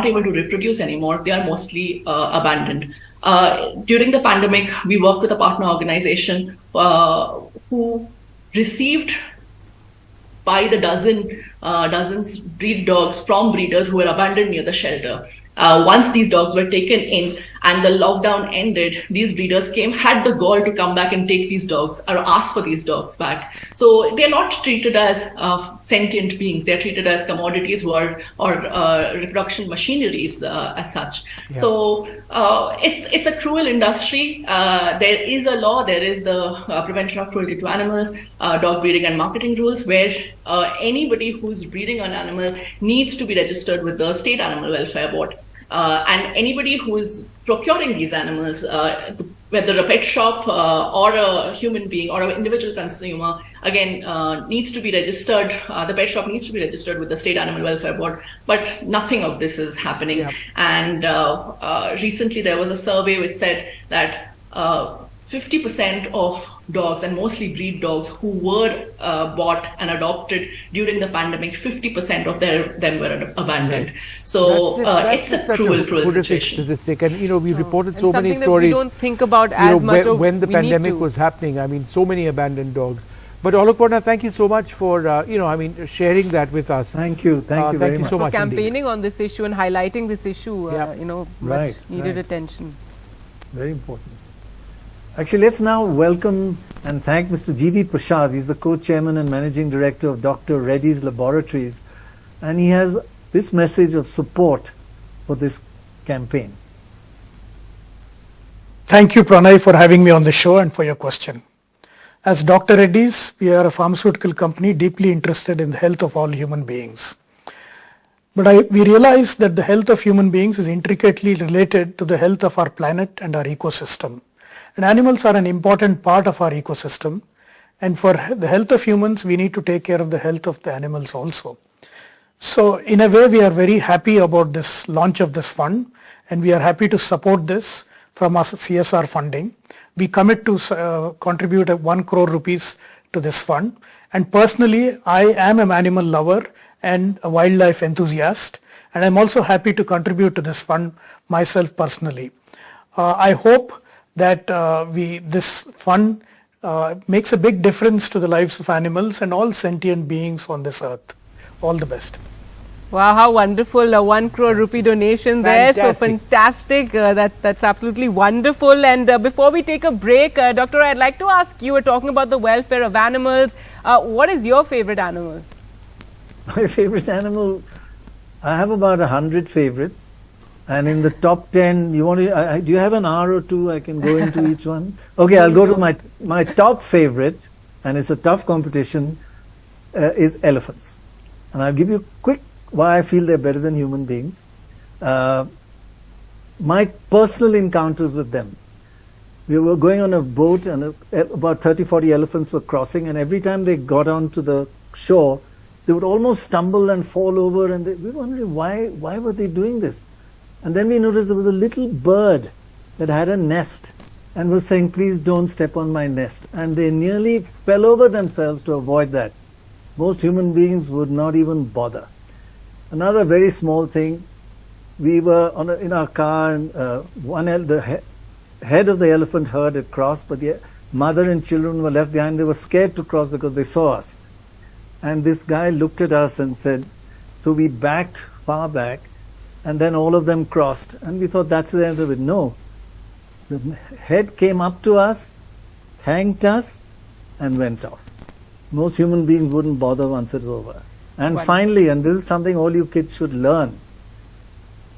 able to reproduce anymore, they are mostly abandoned. During the pandemic, we worked with a partner organization who received by the dozens breed dogs from breeders who were abandoned near the shelter. Once these dogs were taken in and the lockdown ended, these breeders had the gall to come back and take these dogs or ask for these dogs back. So they're not treated as sentient beings. They're treated as commodities or reproduction machineries as such. Yeah. So it's a cruel industry. There is a law. There is the Prevention of Cruelty to Animals, dog breeding and marketing rules, where anybody who's breeding an animal needs to be registered with the State Animal Welfare Board. And anybody who is procuring these animals, whether a pet shop or a human being or an individual consumer, again, needs to be registered. The pet shop needs to be registered with the State Animal Welfare Board, but nothing of this is happening. Yeah. And recently there was a survey which said that 50% of dogs, and mostly breed dogs, who were bought and adopted during the pandemic, 50% of them were abandoned. Right. So That's it's a such cruel horrific situation. statistic. And we reported And so many something that stories. we don't think about as much of when the we need pandemic to. was happening. I mean, so many abandoned dogs. But Oloporna, thank you so much for sharing that with us. Thank you very thank you much. so much. Campaigning indeed. on this issue and highlighting this issue, much needed attention. Very important. Actually, let's now welcome and thank Mr. G.V. Prasad. He's the co-chairman and managing director of Dr. Reddy's Laboratories, and he has this message of support for this campaign. Thank you, Pranay, for having me on the show and for your question. As Dr. Reddy's, we are a pharmaceutical company deeply interested in the health of all human beings. But we realize that the health of human beings is intricately related to the health of our planet and our ecosystem. And animals are an important part of our ecosystem. And for the health of humans, we need to take care of the health of the animals also. So in a way, we are very happy about this launch of this fund, and we are happy to support this from our CSR funding. We commit to contribute 1 crore rupees to this fund. And personally, I am an animal lover and a wildlife enthusiast, and I'm also happy to contribute to this fund myself personally. I hope that this fund makes a big difference to the lives of animals and all sentient beings on this earth. All the best. Wow, how wonderful, a 1 crore rupee donation there. So Fantastic. That's absolutely wonderful. And before we take a break, Doctor, I'd like to ask you, we're talking about the welfare of animals. What is your favorite animal? My favorite animal, I have about 100 favorites. And in the top 10, do you have an hour or two I can go into each one? Okay, I'll go to my top favorite, and it's a tough competition, is elephants. And I'll give you quick why I feel they're better than human beings. My personal encounters with them. We were going on a boat and about 30-40 elephants were crossing, and every time they got onto the shore, they would almost stumble and fall over, and we were wondering why were they doing this? And then we noticed there was a little bird that had a nest and was saying, please don't step on my nest. And they nearly fell over themselves to avoid that. Most human beings would not even bother. Another very small thing, we were in our car, and the head of the elephant herd had crossed, but the mother and children were left behind. They were scared to cross because they saw us. And this guy looked at us and said, so we backed far back, and then all of them crossed. And we thought that's the end of it. No. The head came up to us, thanked us, and went off. Most human beings wouldn't bother once it's over. And finally, and this is something all you kids should learn,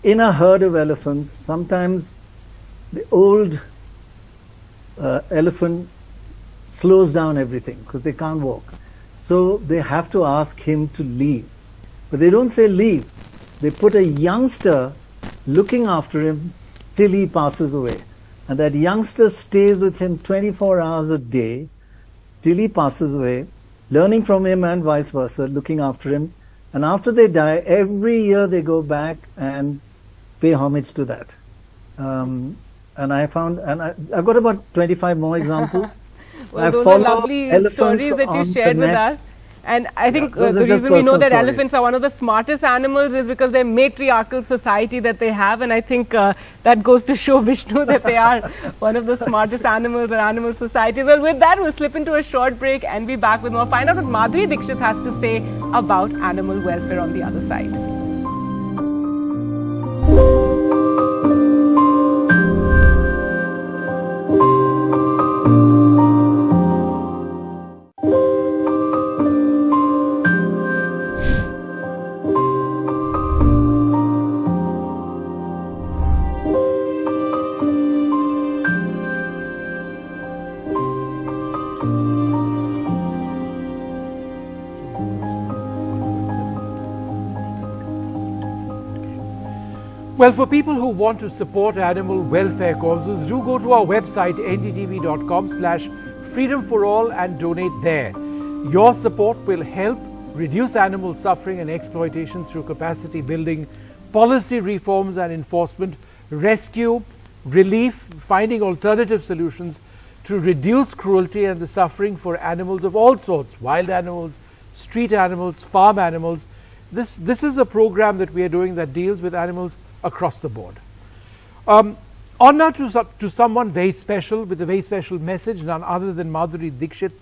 in a herd of elephants, sometimes the old elephant slows down everything because they can't walk. So they have to ask him to leave. But they don't say leave. They put a youngster looking after him till he passes away. And that youngster stays with him 24 hours a day till he passes away, learning from him and vice versa, looking after him. And after they die, every year they go back and pay homage to that. And I've got about 25 more examples. Well, those are lovely stories that you shared with us. And I think the reason we know that elephants are one of the smartest animals is because they're matriarchal society that they have. And I think that goes to show, Vishnu, that they are one of the smartest animals or animal societies. Well, with that, we'll slip into a short break and be back with more. Find out what Madhuri Dixit has to say about animal welfare on the other side. Well, for people who want to support animal welfare causes, do go to our website ndtv.com/freedomforall and donate there. Your support will help reduce animal suffering and exploitation through capacity building, policy reforms and enforcement, rescue, relief, finding alternative solutions to reduce cruelty and the suffering for animals of all sorts, wild animals, street animals, farm animals. This is a program that we are doing that deals with animals across the board. On now to someone very special, with a very special message, none other than Madhuri Dixit,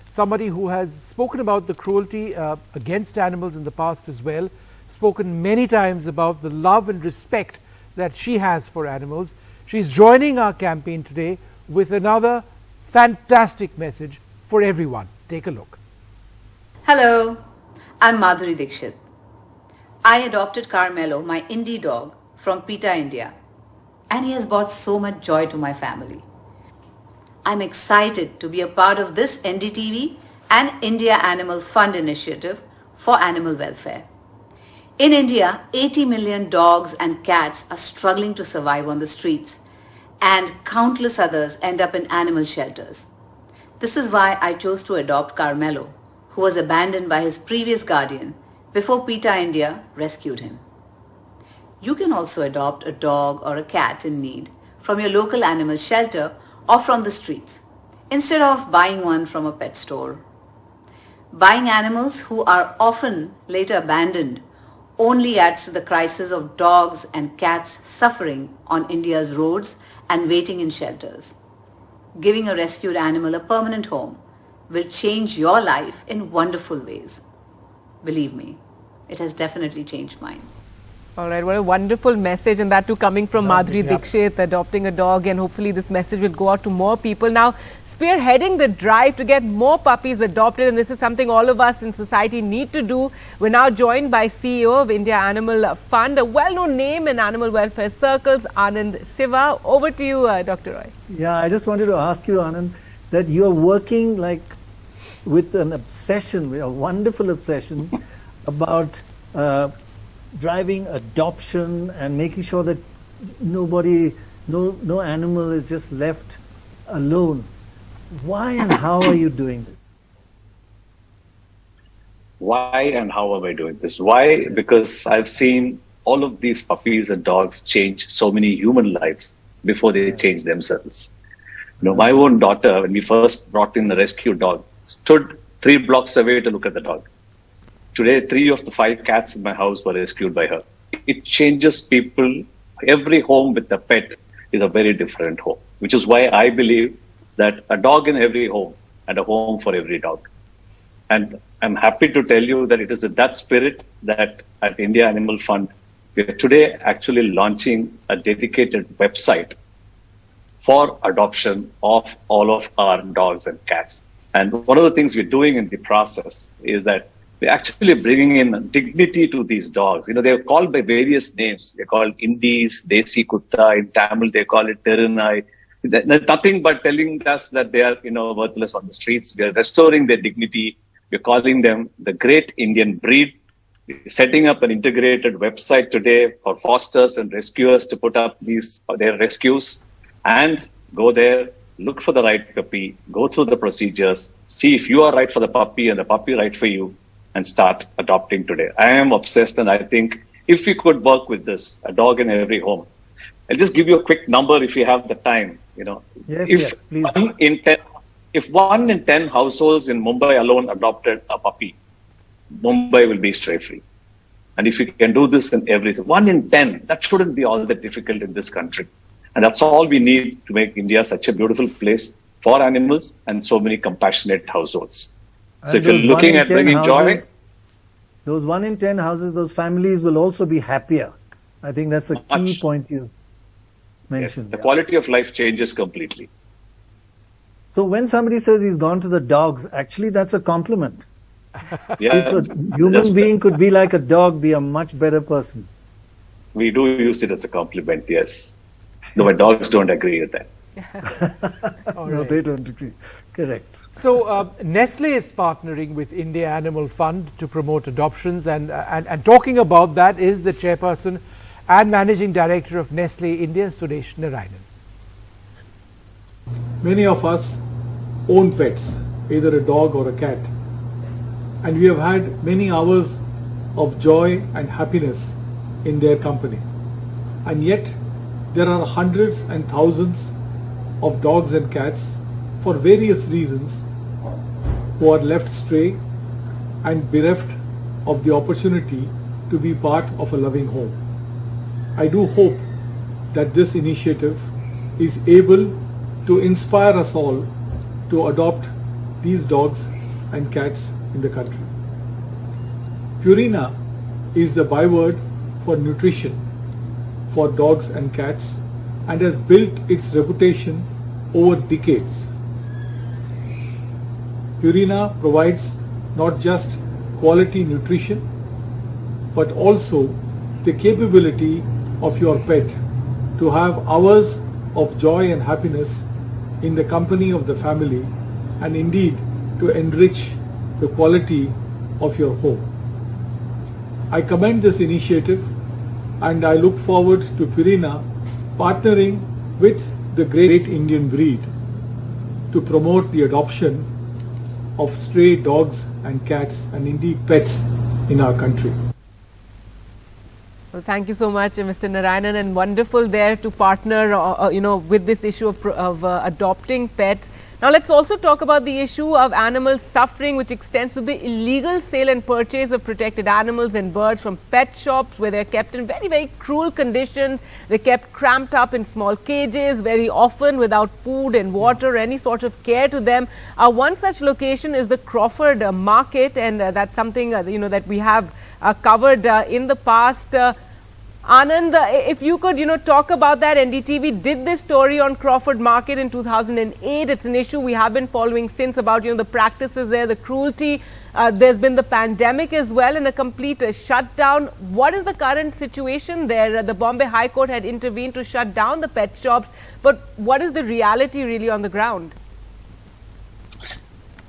somebody who has spoken about the cruelty against animals in the past as well, spoken many times about the love and respect that she has for animals. She's joining our campaign today with another fantastic message for everyone. Take a look. Hello, I'm Madhuri Dixit. I adopted Carmelo, my indie dog, from PETA India, and he has brought so much joy to my family. I'm excited to be a part of this NDTV and India Animal Fund initiative for animal welfare. In India, 80 million dogs and cats are struggling to survive on the streets, and countless others end up in animal shelters. This is why I chose to adopt Carmelo, who was abandoned by his previous guardian before PETA India rescued him. You can also adopt a dog or a cat in need from your local animal shelter or from the streets, instead of buying one from a pet store. Buying animals who are often later abandoned only adds to the crisis of dogs and cats suffering on India's roads and waiting in shelters. Giving a rescued animal a permanent home will change your life in wonderful ways. Believe me, it has definitely changed mine. All right, what a wonderful message, and that too coming from Madhuri Dixit, adopting a dog, and hopefully this message will go out to more people. Now, spearheading the drive to get more puppies adopted, and this is something all of us in society need to do. We're now joined by CEO of India Animal Fund, a well-known name in animal welfare circles, Anand Siva. Over to you, Dr. Roy. Yeah, I just wanted to ask you, Anand, that you are working like with an obsession, a wonderful obsession about driving adoption and making sure that no animal is just left alone. Why and how are you doing this? Why and how am I doing this? Why? Because I've seen all of these puppies and dogs change so many human lives before they change themselves. You know, my own daughter, when we first brought in the rescue dog, stood 3 blocks away to look at the dog. Today, 3 of the 5 cats in my house were rescued by her. It changes people. Every home with a pet is a very different home, which is why I believe that a dog in every home and a home for every dog. And I'm happy to tell you that it is with that spirit that at India Animal Fund, we are today actually launching a dedicated website for adoption of all of our dogs and cats. And one of the things we're doing in the process is that we're actually bringing in dignity to these dogs. You know, they're called by various names. They're called Indies, Desi Kutta, in Tamil they call it Terunai. There's nothing but telling us that they are, worthless on the streets. We are restoring their dignity. We're calling them the great Indian breed. We're setting up an integrated website today for fosters and rescuers to put up their rescues and go there, look for the right puppy, go through the procedures, see if you are right for the puppy and the puppy right for you, and start adopting today. I am obsessed, and I think if we could work with this, a dog in every home. I'll just give you a quick number if you have the time. Yes, please. If 1 in 10 households in Mumbai alone adopted a puppy, Mumbai will be stray-free. And if you can do this in everything, 1 in 10, that shouldn't be all that difficult in this country. And that's all we need to make India such a beautiful place for animals and so many compassionate households. So if you're looking at bringing joy, those 1 in 10 houses, those families will also be happier. I think that's a key point you mentioned. Yes, the quality of life changes completely. So when somebody says he's gone to the dogs, actually that's a compliment. Yeah, if a human being could be like a dog, be a much better person. We do use it as a compliment, yes. No, my dogs don't agree with that. No, they don't agree. Correct. So Nestle is partnering with India Animal Fund to promote adoptions, and talking about that is the chairperson and managing director of Nestle India, Suresh Narayanan. Many of us own pets, either a dog or a cat, and we have had many hours of joy and happiness in their company. And yet there are hundreds and thousands of dogs and cats for various reasons who are left stray and bereft of the opportunity to be part of a loving home. I do hope that this initiative is able to inspire us all to adopt these dogs and cats in the country. Purina is the byword for nutrition for dogs and cats and has built its reputation over decades. Purina provides not just quality nutrition but also the capability of your pet to have hours of joy and happiness in the company of the family and indeed to enrich the quality of your home. I commend this initiative and I look forward to Purina partnering with the great Indian breed to promote the adoption of stray dogs and cats and indeed pets in our country. Well, thank you so much, Mr. Narayanan, and wonderful there to partner, with this issue of adopting pets. Now, let's also talk about the issue of animal suffering, which extends to the illegal sale and purchase of protected animals and birds from pet shops, where they're kept in very, very cruel conditions. They're kept cramped up in small cages, very often without food and water, any sort of care to them. One such location is the Crawford Market, and that's something that we have covered in the past. Anand, if you could, talk about that. NDTV did this story on Crawford Market in 2008. It's an issue we have been following since about, the practices there, the cruelty. There's been the pandemic as well and a complete shutdown. What is the current situation there? The Bombay High Court had intervened to shut down the pet shops, but what is the reality really on the ground?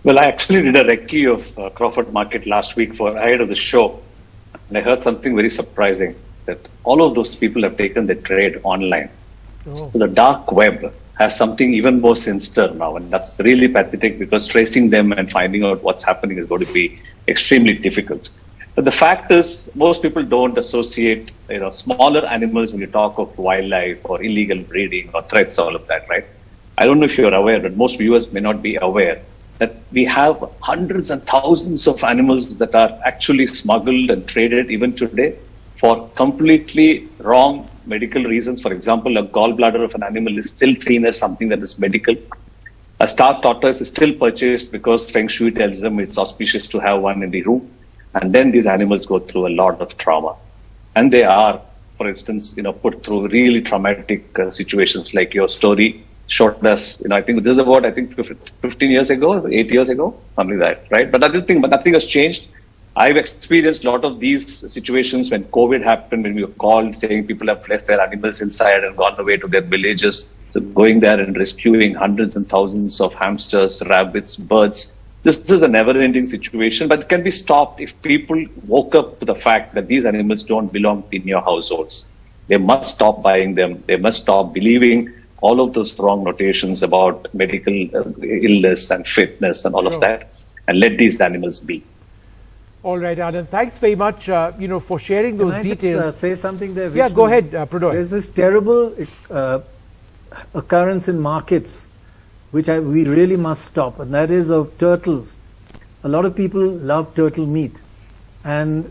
Well, I actually did a recce of Crawford Market last week ahead of the show, and I heard something very surprising, that all of those people have taken their trade online. Oh. So the dark web has something even more sinister now, and that's really pathetic because tracing them and finding out what's happening is going to be extremely difficult. But the fact is, most people don't associate, smaller animals when you talk of wildlife or illegal breeding or threats, all of that, right? I don't know if you're aware, but most viewers may not be aware that we have hundreds and thousands of animals that are actually smuggled and traded even today for completely wrong medical reasons. For example, a gallbladder of an animal is still seen as something that is medical. A starved tortoise is still purchased because Feng Shui tells them it's auspicious to have one in the room. And then these animals go through a lot of trauma. And they are, for instance, put through really traumatic situations like your story showed us. I think this is about, 15 years ago, 8 years ago, something like that, right? But nothing has changed. I've experienced a lot of these situations when COVID happened, when we were called saying people have left their animals inside and gone away to their villages. So going there and rescuing hundreds and thousands of hamsters, rabbits, birds. This is a never-ending situation, but it can be stopped if people woke up to the fact that these animals don't belong in your households. They must stop buying them. They must stop believing all of those wrong notations about medical illness and fitness and all of that, and let these animals be. All right, Anand. Thanks very much, for sharing those details. Can I just say something there, Vishnu? Yeah, go ahead, Pradoi. There's this terrible occurrence in markets which we really must stop, and that is of turtles. A lot of people love turtle meat, and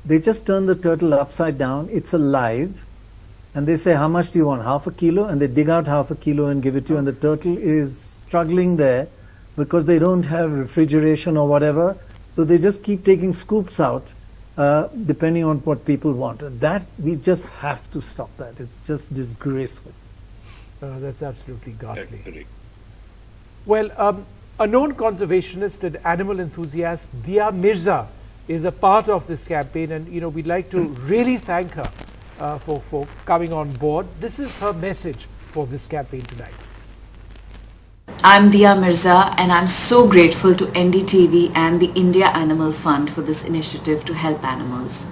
they just turn the turtle upside down. It's alive, and they say, how much do you want? Half a kilo? And they dig out half a kilo and give it to you, and the turtle is struggling there because they don't have refrigeration or whatever. So they just keep taking scoops out, depending on what people want. And that, we just have to stop that. It's just disgraceful. That's absolutely ghastly. Well, a known conservationist and animal enthusiast, Dia Mirza, is a part of this campaign, and we'd like to really thank her for coming on board. This is her message for this campaign tonight. I'm Dia Mirza, and I'm so grateful to NDTV and the India Animal Fund for this initiative to help animals.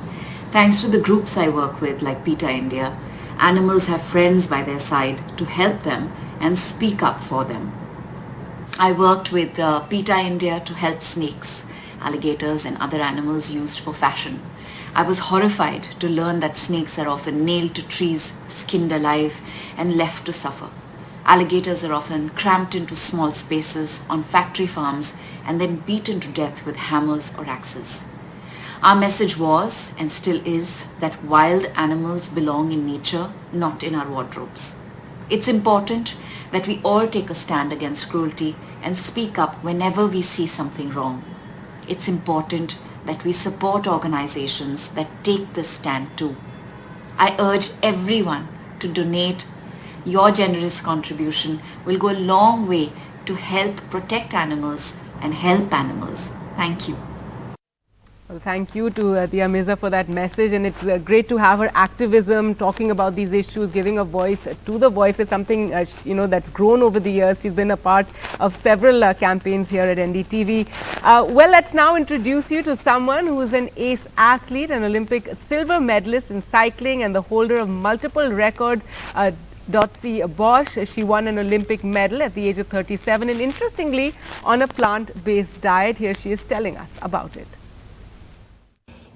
Thanks to the groups I work with like PETA India, animals have friends by their side to help them and speak up for them. I worked with PETA India to help snakes, alligators and other animals used for fashion. I was horrified to learn that snakes are often nailed to trees, skinned alive and left to suffer. Alligators are often cramped into small spaces on factory farms and then beaten to death with hammers or axes. Our message was, and still is, that wild animals belong in nature, not in our wardrobes. It's important that we all take a stand against cruelty and speak up whenever we see something wrong. It's important that we support organizations that take this stand too. I urge everyone to donate. Your generous contribution will go a long way to help protect animals and help animals. Thank you. Well, thank you to Tia Mirza for that message, and it's great to have her activism, talking about these issues, giving a voice to the voices, something that's grown over the years. She's been a part of several campaigns here at NDTV. Well, let's now introduce you to someone who is an ace athlete, an Olympic silver medalist in cycling and the holder of multiple records. Dotsie Bosch. She won an Olympic medal at the age of 37, and interestingly on a plant-based diet. Here she is telling us about it.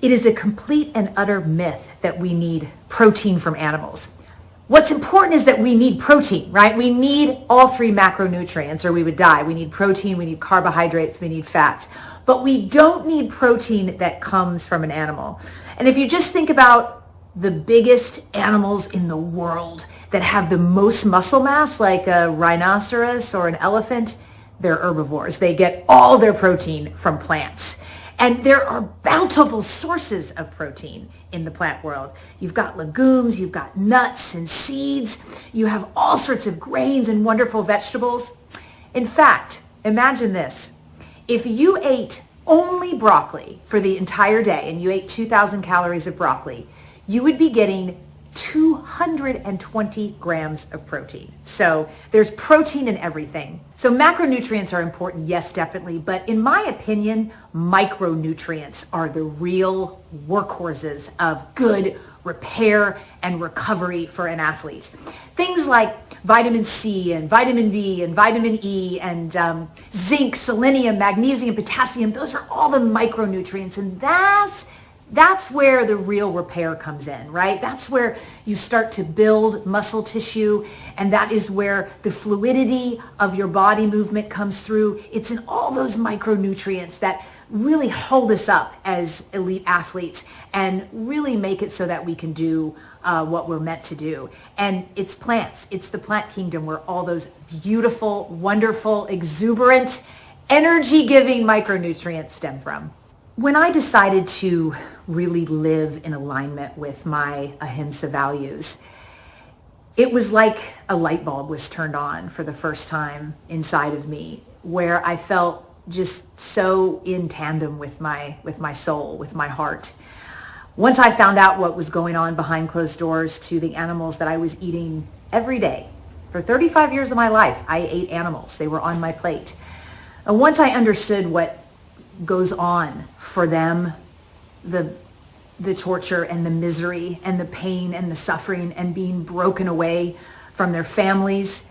It is a complete and utter myth that we need protein from animals. What's important is that we need protein, right? We need all three macronutrients or we would die. We need protein, we need carbohydrates, we need fats. But we don't need protein that comes from an animal. And if you just think about the biggest animals in the world that have the most muscle mass, like a rhinoceros or an elephant, they're herbivores. They get all their protein from plants. And there are bountiful sources of protein in the plant world. You've got legumes, you've got nuts and seeds, you have all sorts of grains and wonderful vegetables. In fact, imagine this. If you ate only broccoli for the entire day and you ate 2,000 calories of broccoli, you would be getting 220 grams of protein. So there's protein in everything. So macronutrients are important, yes, definitely. But in my opinion, micronutrients are the real workhorses of good repair and recovery for an athlete. Things like vitamin C and vitamin B and vitamin E and zinc, selenium, magnesium, potassium, those are all the micronutrients, and that's where the real repair comes in, right? That's where you start to build muscle tissue, and that is where the fluidity of your body movement comes through. It's in all those micronutrients that really hold us up as elite athletes and really make it so that we can do what we're meant to do. And it's plants. It's the plant kingdom where all those beautiful, wonderful, exuberant, energy-giving micronutrients stem from. When I decided to really live in alignment with my ahimsa values, it was like a light bulb was turned on for the first time inside of me, where I felt just so in tandem with my soul, with my heart. Once I found out what was going on behind closed doors to the animals that I was eating every day. For 35 years of my life, I ate animals. They were on my plate. And once I understood what goes on for them, the torture and the misery and the pain and the suffering and being broken away from their families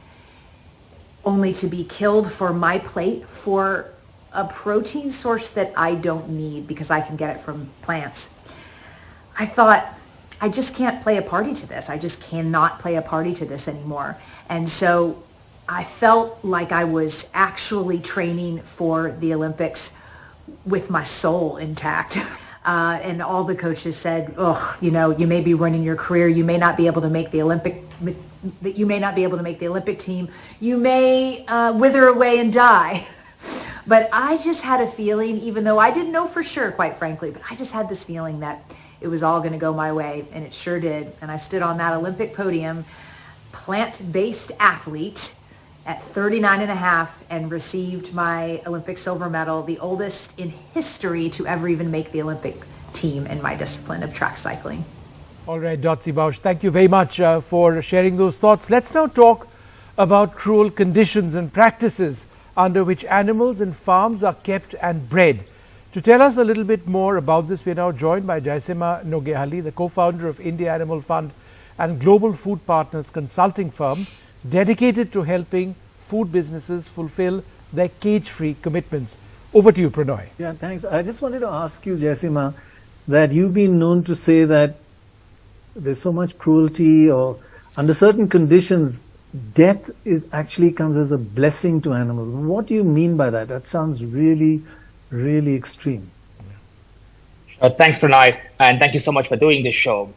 only to be killed for my plate for a protein source that I don't need because I can get it from plants. I thought, I just can't play a party to this. I just cannot play a party to this anymore. And so I felt like I was actually training for the Olympics with my soul intact. And all the coaches said, oh, you may be running your career. You may not be able to make the Olympic team. You may wither away and die. But I just had a feeling, even though I didn't know for sure, quite frankly, but I just had this feeling that it was all going to go my way, and it sure did. And I stood on that Olympic podium, plant-based athlete, at 39 and a half, and received my Olympic silver medal, the oldest in history to ever even make the Olympic team in my discipline of track cycling. All right, Dotsie Bosch, thank you very much for sharing those thoughts. Let's now talk about cruel conditions and practices under which animals in farms are kept and bred. To tell us a little bit more about this, we are now joined by Jaisima Nogehali, the co-founder of India Animal Fund and Global Food Partners consulting firm, dedicated to helping food businesses fulfill their cage-free commitments. Over to you, Pranoy. Yeah, thanks. I just wanted to ask you, Jaisima, that you've been known to say that there's so much cruelty, or under certain conditions, death is actually comes as a blessing to animals. What do you mean by that? That sounds really, really extreme. Thanks, Pranay, and thank you so much for doing this show.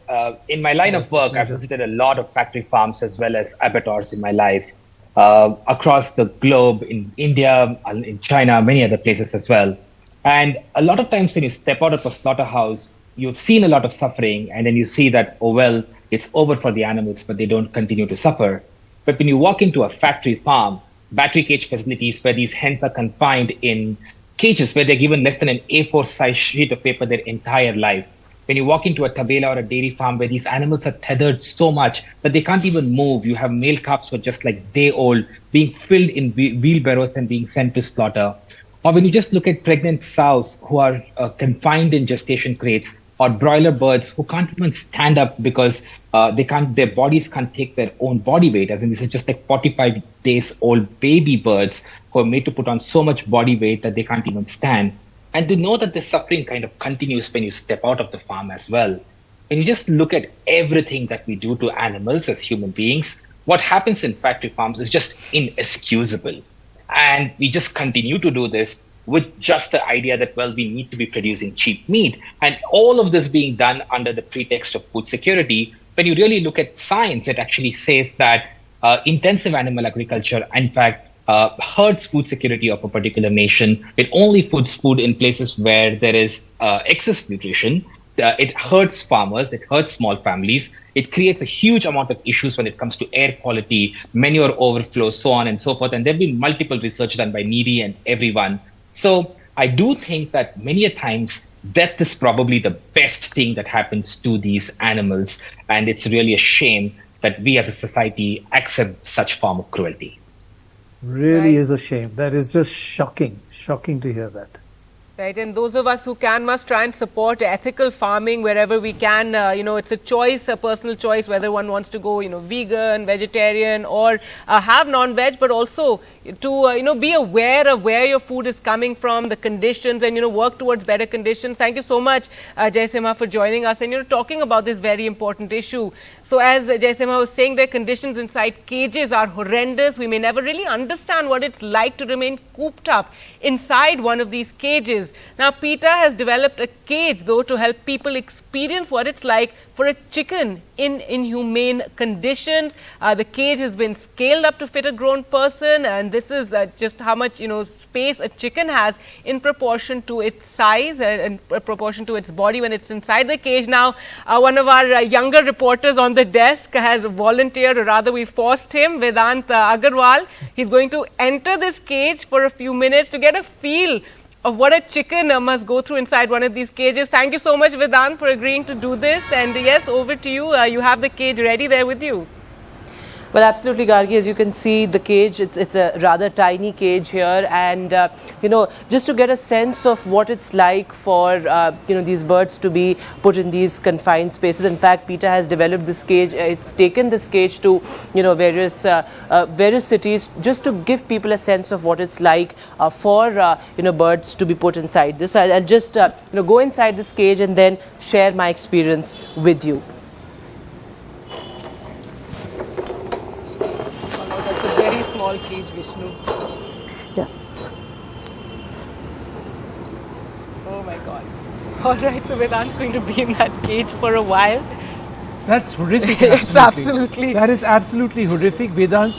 In my line of work, I've visited a lot of factory farms as well as abattoirs in my life, across the globe, in India, in China, many other places as well. And a lot of times when you step out of a slaughterhouse, you've seen a lot of suffering, and then you see that, oh, well, it's over for the animals, but they don't continue to suffer. But when you walk into a factory farm, battery cage facilities where these hens are confined in cages where they're given less than an A4 size sheet of paper their entire life. When you walk into a tabela or a dairy farm where these animals are tethered so much that they can't even move, you have male calves who are just like day old being filled in wheelbarrows and being sent to slaughter. Or when you just look at pregnant sows who are confined in gestation crates, or broiler birds who can't even stand up because their bodies can't take their own body weight, as in these are just like 45 days old baby birds who are made to put on so much body weight that they can't even stand. And to know that the suffering kind of continues when you step out of the farm as well. When you just look at everything that we do to animals as human beings, what happens in factory farms is just inexcusable. And we just continue to do this with just the idea that, well, we need to be producing cheap meat. And all of this being done under the pretext of food security. When you really look at science, it actually says that intensive animal agriculture, in fact, hurts food security of a particular nation. It only puts food in places where there is excess nutrition. It hurts farmers, it hurts small families. It creates a huge amount of issues when it comes to air quality, manure overflow, so on and so forth. And there have been multiple research done by NEEDY and everyone. So I do think that many a times death is probably the best thing that happens to these animals. And it's really a shame that we as a society accept such form of cruelty. Really is a shame. That is just shocking to hear that. Right, and those of us who can must try and support ethical farming wherever we can. It's a choice, a personal choice, whether one wants to go, vegan, vegetarian, or have non-veg, but also to, be aware of where your food is coming from, the conditions, and, work towards better conditions. Thank you so much, Jaisimha, for joining us and, talking about this very important issue. So as Jaisimha was saying, their conditions inside cages are horrendous. We may never really understand what it's like to remain cooped up inside one of these cages. Now, PETA has developed a cage, though, to help people experience what it's like for a chicken in inhumane conditions. The cage has been scaled up to fit a grown person, and this is just how much, space a chicken has in proportion to its size and in proportion to its body when it's inside the cage. Now, one of our younger reporters on the desk has volunteered, or rather we forced him, Vedant Agarwal. He's going to enter this cage for a few minutes to get a feel of what a chicken must go through inside one of these cages. Thank you so much, Vedant, for agreeing to do this. And yes, over to you. You have the cage ready there with you. Well, absolutely, Gargi. As you can see, the cage, it's a rather tiny cage here. And, just to get a sense of what it's like for, these birds to be put in these confined spaces. In fact, PETA has developed this cage. It's taken this cage to, various cities just to give people a sense of what it's like for, birds to be put inside this. So I'll just, go inside this cage and then share my experience with you. Small cage, Vishnu. Yeah. Oh my God. All right, so Vedant's going to be in that cage for a while. That's horrific. It's absolutely. That is absolutely horrific, Vedant.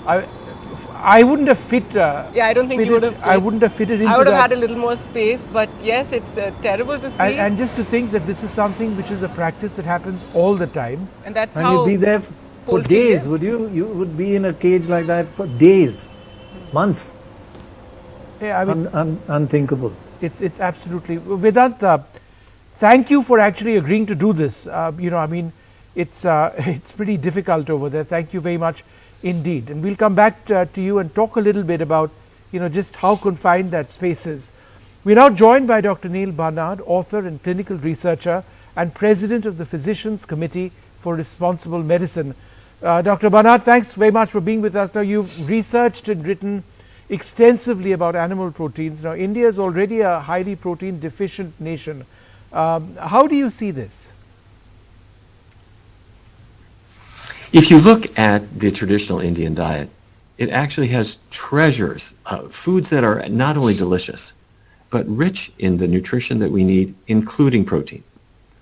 I wouldn't have fit. I don't think you would have. I wouldn't have fitted into that. I would have had a little more space, but yes, it's terrible to see. And just to think that this is something which is a practice that happens all the time. And that's and how. You'd be there for days, would you? You would be in a cage like that for days, months. Yeah, I mean, unthinkable. It's absolutely. Vedant, thank you for actually agreeing to do this. It's pretty difficult over there. Thank you very much indeed. And we'll come back to you and talk a little bit about, just how confined that space is. We're now joined by Dr. Neil Barnard, author and clinical researcher and president of the Physicians Committee for Responsible Medicine. Dr. Barnard, thanks very much for being with us. Now, you've researched and written extensively about animal proteins. Now, India is already a highly protein deficient nation. How do you see this? If you look at the traditional Indian diet, it actually has treasures, foods that are not only delicious, but rich in the nutrition that we need, including protein.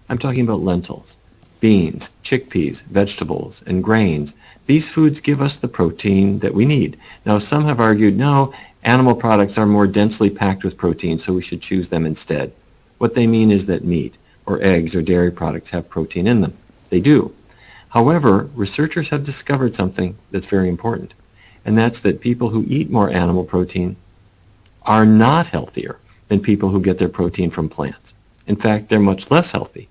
I'm talking about lentils, beans, chickpeas, vegetables, and grains. These foods give us the protein that we need. Now, some have argued, no, animal products are more densely packed with protein, so we should choose them instead. What they mean is that meat, or eggs, or dairy products have protein in them. They do. However, researchers have discovered something that's very important, and that's that people who eat more animal protein are not healthier than people who get their protein from plants. In fact, they're much less healthy.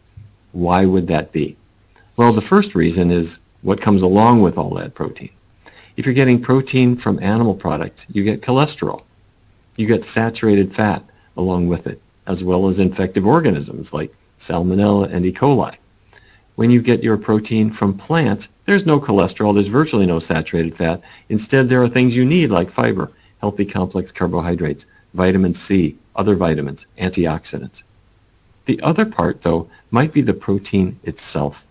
Why would that be? Well, the first reason is what comes along with all that protein. If you're getting protein from animal products, you get cholesterol. You get saturated fat along with it, as well as infective organisms like Salmonella and E. coli. When you get your protein from plants, there's no cholesterol, there's virtually no saturated fat. Instead, there are things you need like fiber, healthy complex carbohydrates, vitamin C, other vitamins, antioxidants. The other part, though, might be the protein itself.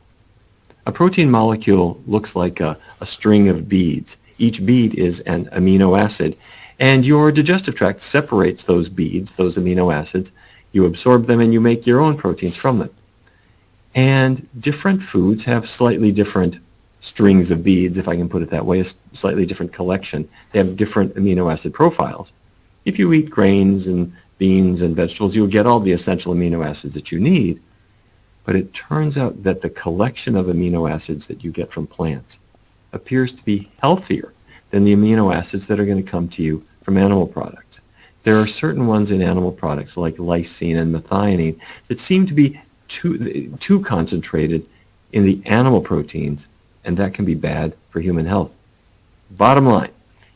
A protein molecule looks like a string of beads. Each bead is an amino acid, and your digestive tract separates those beads, those amino acids. You absorb them and you make your own proteins from them. And different foods have slightly different strings of beads, if I can put it that way, a slightly different collection. They have different amino acid profiles. If you eat grains and beans and vegetables, you'll get all the essential amino acids that you need. But it turns out that the collection of amino acids that you get from plants appears to be healthier than the amino acids that are going to come to you from animal products. There are certain ones in animal products like lysine and methionine that seem to be too concentrated in the animal proteins, and that can be bad for human health. Bottom line,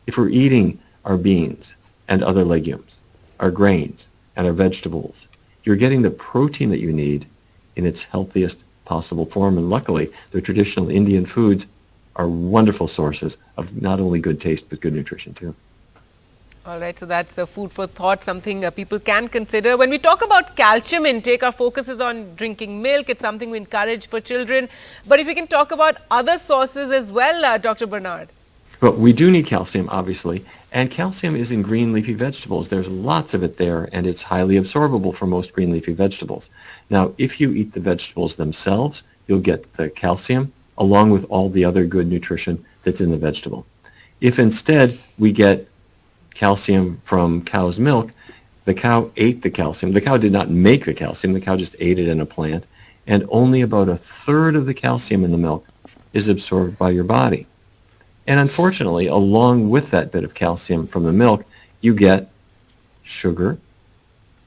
if we're eating our beans and other legumes, our grains and our vegetables, you're getting the protein that you need in its healthiest possible form, and luckily the traditional Indian foods are wonderful sources of not only good taste but good nutrition too. All right, so that's food for thought, something people can consider. When we talk about calcium intake, our focus is on drinking milk. It's something we encourage for children. But if we can talk about other sources as well, Dr. Bernard. Well, we do need calcium, obviously, and calcium is in green leafy vegetables. There's lots of it there, and it's highly absorbable for most green leafy vegetables. Now, if you eat the vegetables themselves, you'll get the calcium along with all the other good nutrition that's in the vegetable. If instead we get calcium from cow's milk, the cow ate the calcium. The cow did not make the calcium. The cow just ate it in a plant, and only about a third of the calcium in the milk is absorbed by your body. And unfortunately, along with that bit of calcium from the milk, you get sugar.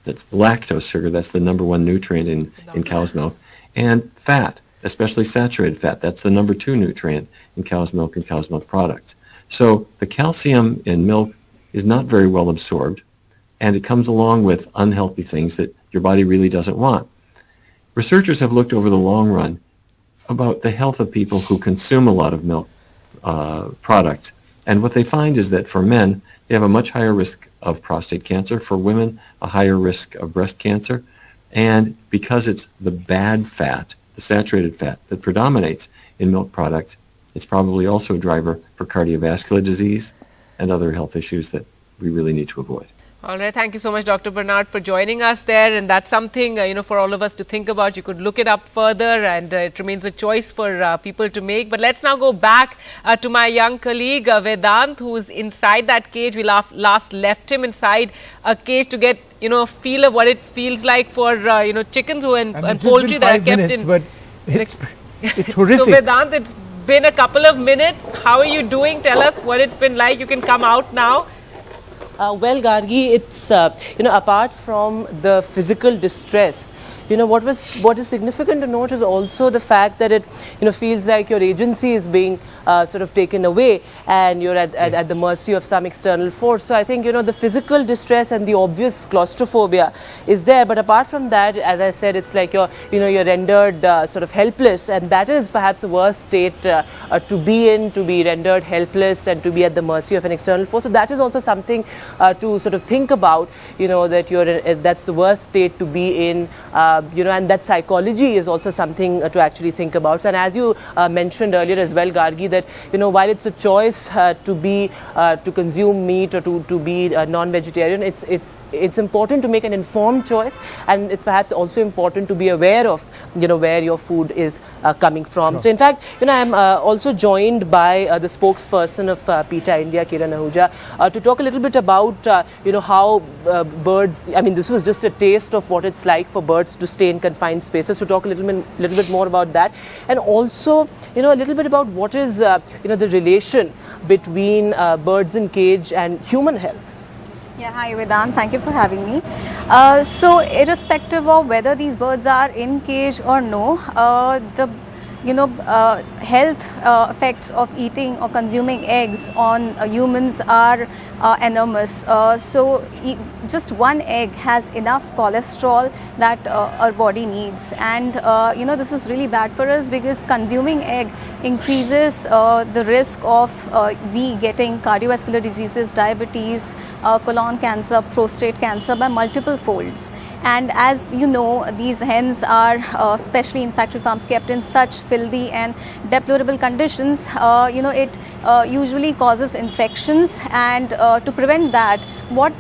That's lactose sugar. That's the number one nutrient in cow's milk. And fat, especially saturated fat. That's the number two nutrient in cow's milk and cow's milk products. So the calcium in milk is not very well absorbed, and it comes along with unhealthy things that your body really doesn't want. Researchers have looked over the long run about the health of people who consume a lot of milk products, and what they find is that for men, they have a much higher risk of prostate cancer, for women, a higher risk of breast cancer, and because it's the bad fat, the saturated fat, that predominates in milk products, it's probably also a driver for cardiovascular disease and other health issues that we really need to avoid. All right, thank you so much, Dr. Bernard, for joining us there, and that's something for all of us to think about. You could look it up further, and it remains a choice for people to make. But let's now go back to my young colleague Vedant, who is inside that cage. We last left him inside a cage to get a feel of what it feels like for chickens and poultry that are kept in. But it's horrific. So Vedant, it's been a couple of minutes. How are you doing? Tell us what it's been like. You can come out now. Well, Gargi, it's apart from the physical distress, what is significant to note is also the fact that it feels like your agency is being sort of taken away, and you're at the mercy of some external force. So I think the physical distress and the obvious claustrophobia is there, but apart from that, as I said, it's like you're rendered sort of helpless, and that is perhaps the worst state to be in, to be rendered helpless and to be at the mercy of an external force. So that is also something to sort of think about, that that's the worst state to be in and that psychology is also something to actually think about. And as you mentioned earlier as well, Gargi, that while it's a choice to consume meat or to be non-vegetarian, it's important to make an informed choice, and it's perhaps also important to be aware of where your food is coming from. Sure. So in fact, I'm also joined by the spokesperson of PETA India, Kiran Ahuja, to talk a little bit about how birds. I mean, this was just a taste of what it's like for birds to stay in confined spaces. To talk a little bit more about that, and also a little bit about what is the relation between birds in cage and human health. Yeah, hi Vedant, thank you for having me. So irrespective of whether these birds are in cage or no, the health effects of eating or consuming eggs on humans are enormous. So just one egg has enough cholesterol that our body needs, and this is really bad for us because consuming egg increases the risk of we getting cardiovascular diseases, diabetes, colon cancer, prostate cancer by multiple folds. And as you know, these hens are, especially in factory farms, kept in such filthy and deplorable conditions. It usually causes infections, and to prevent that, what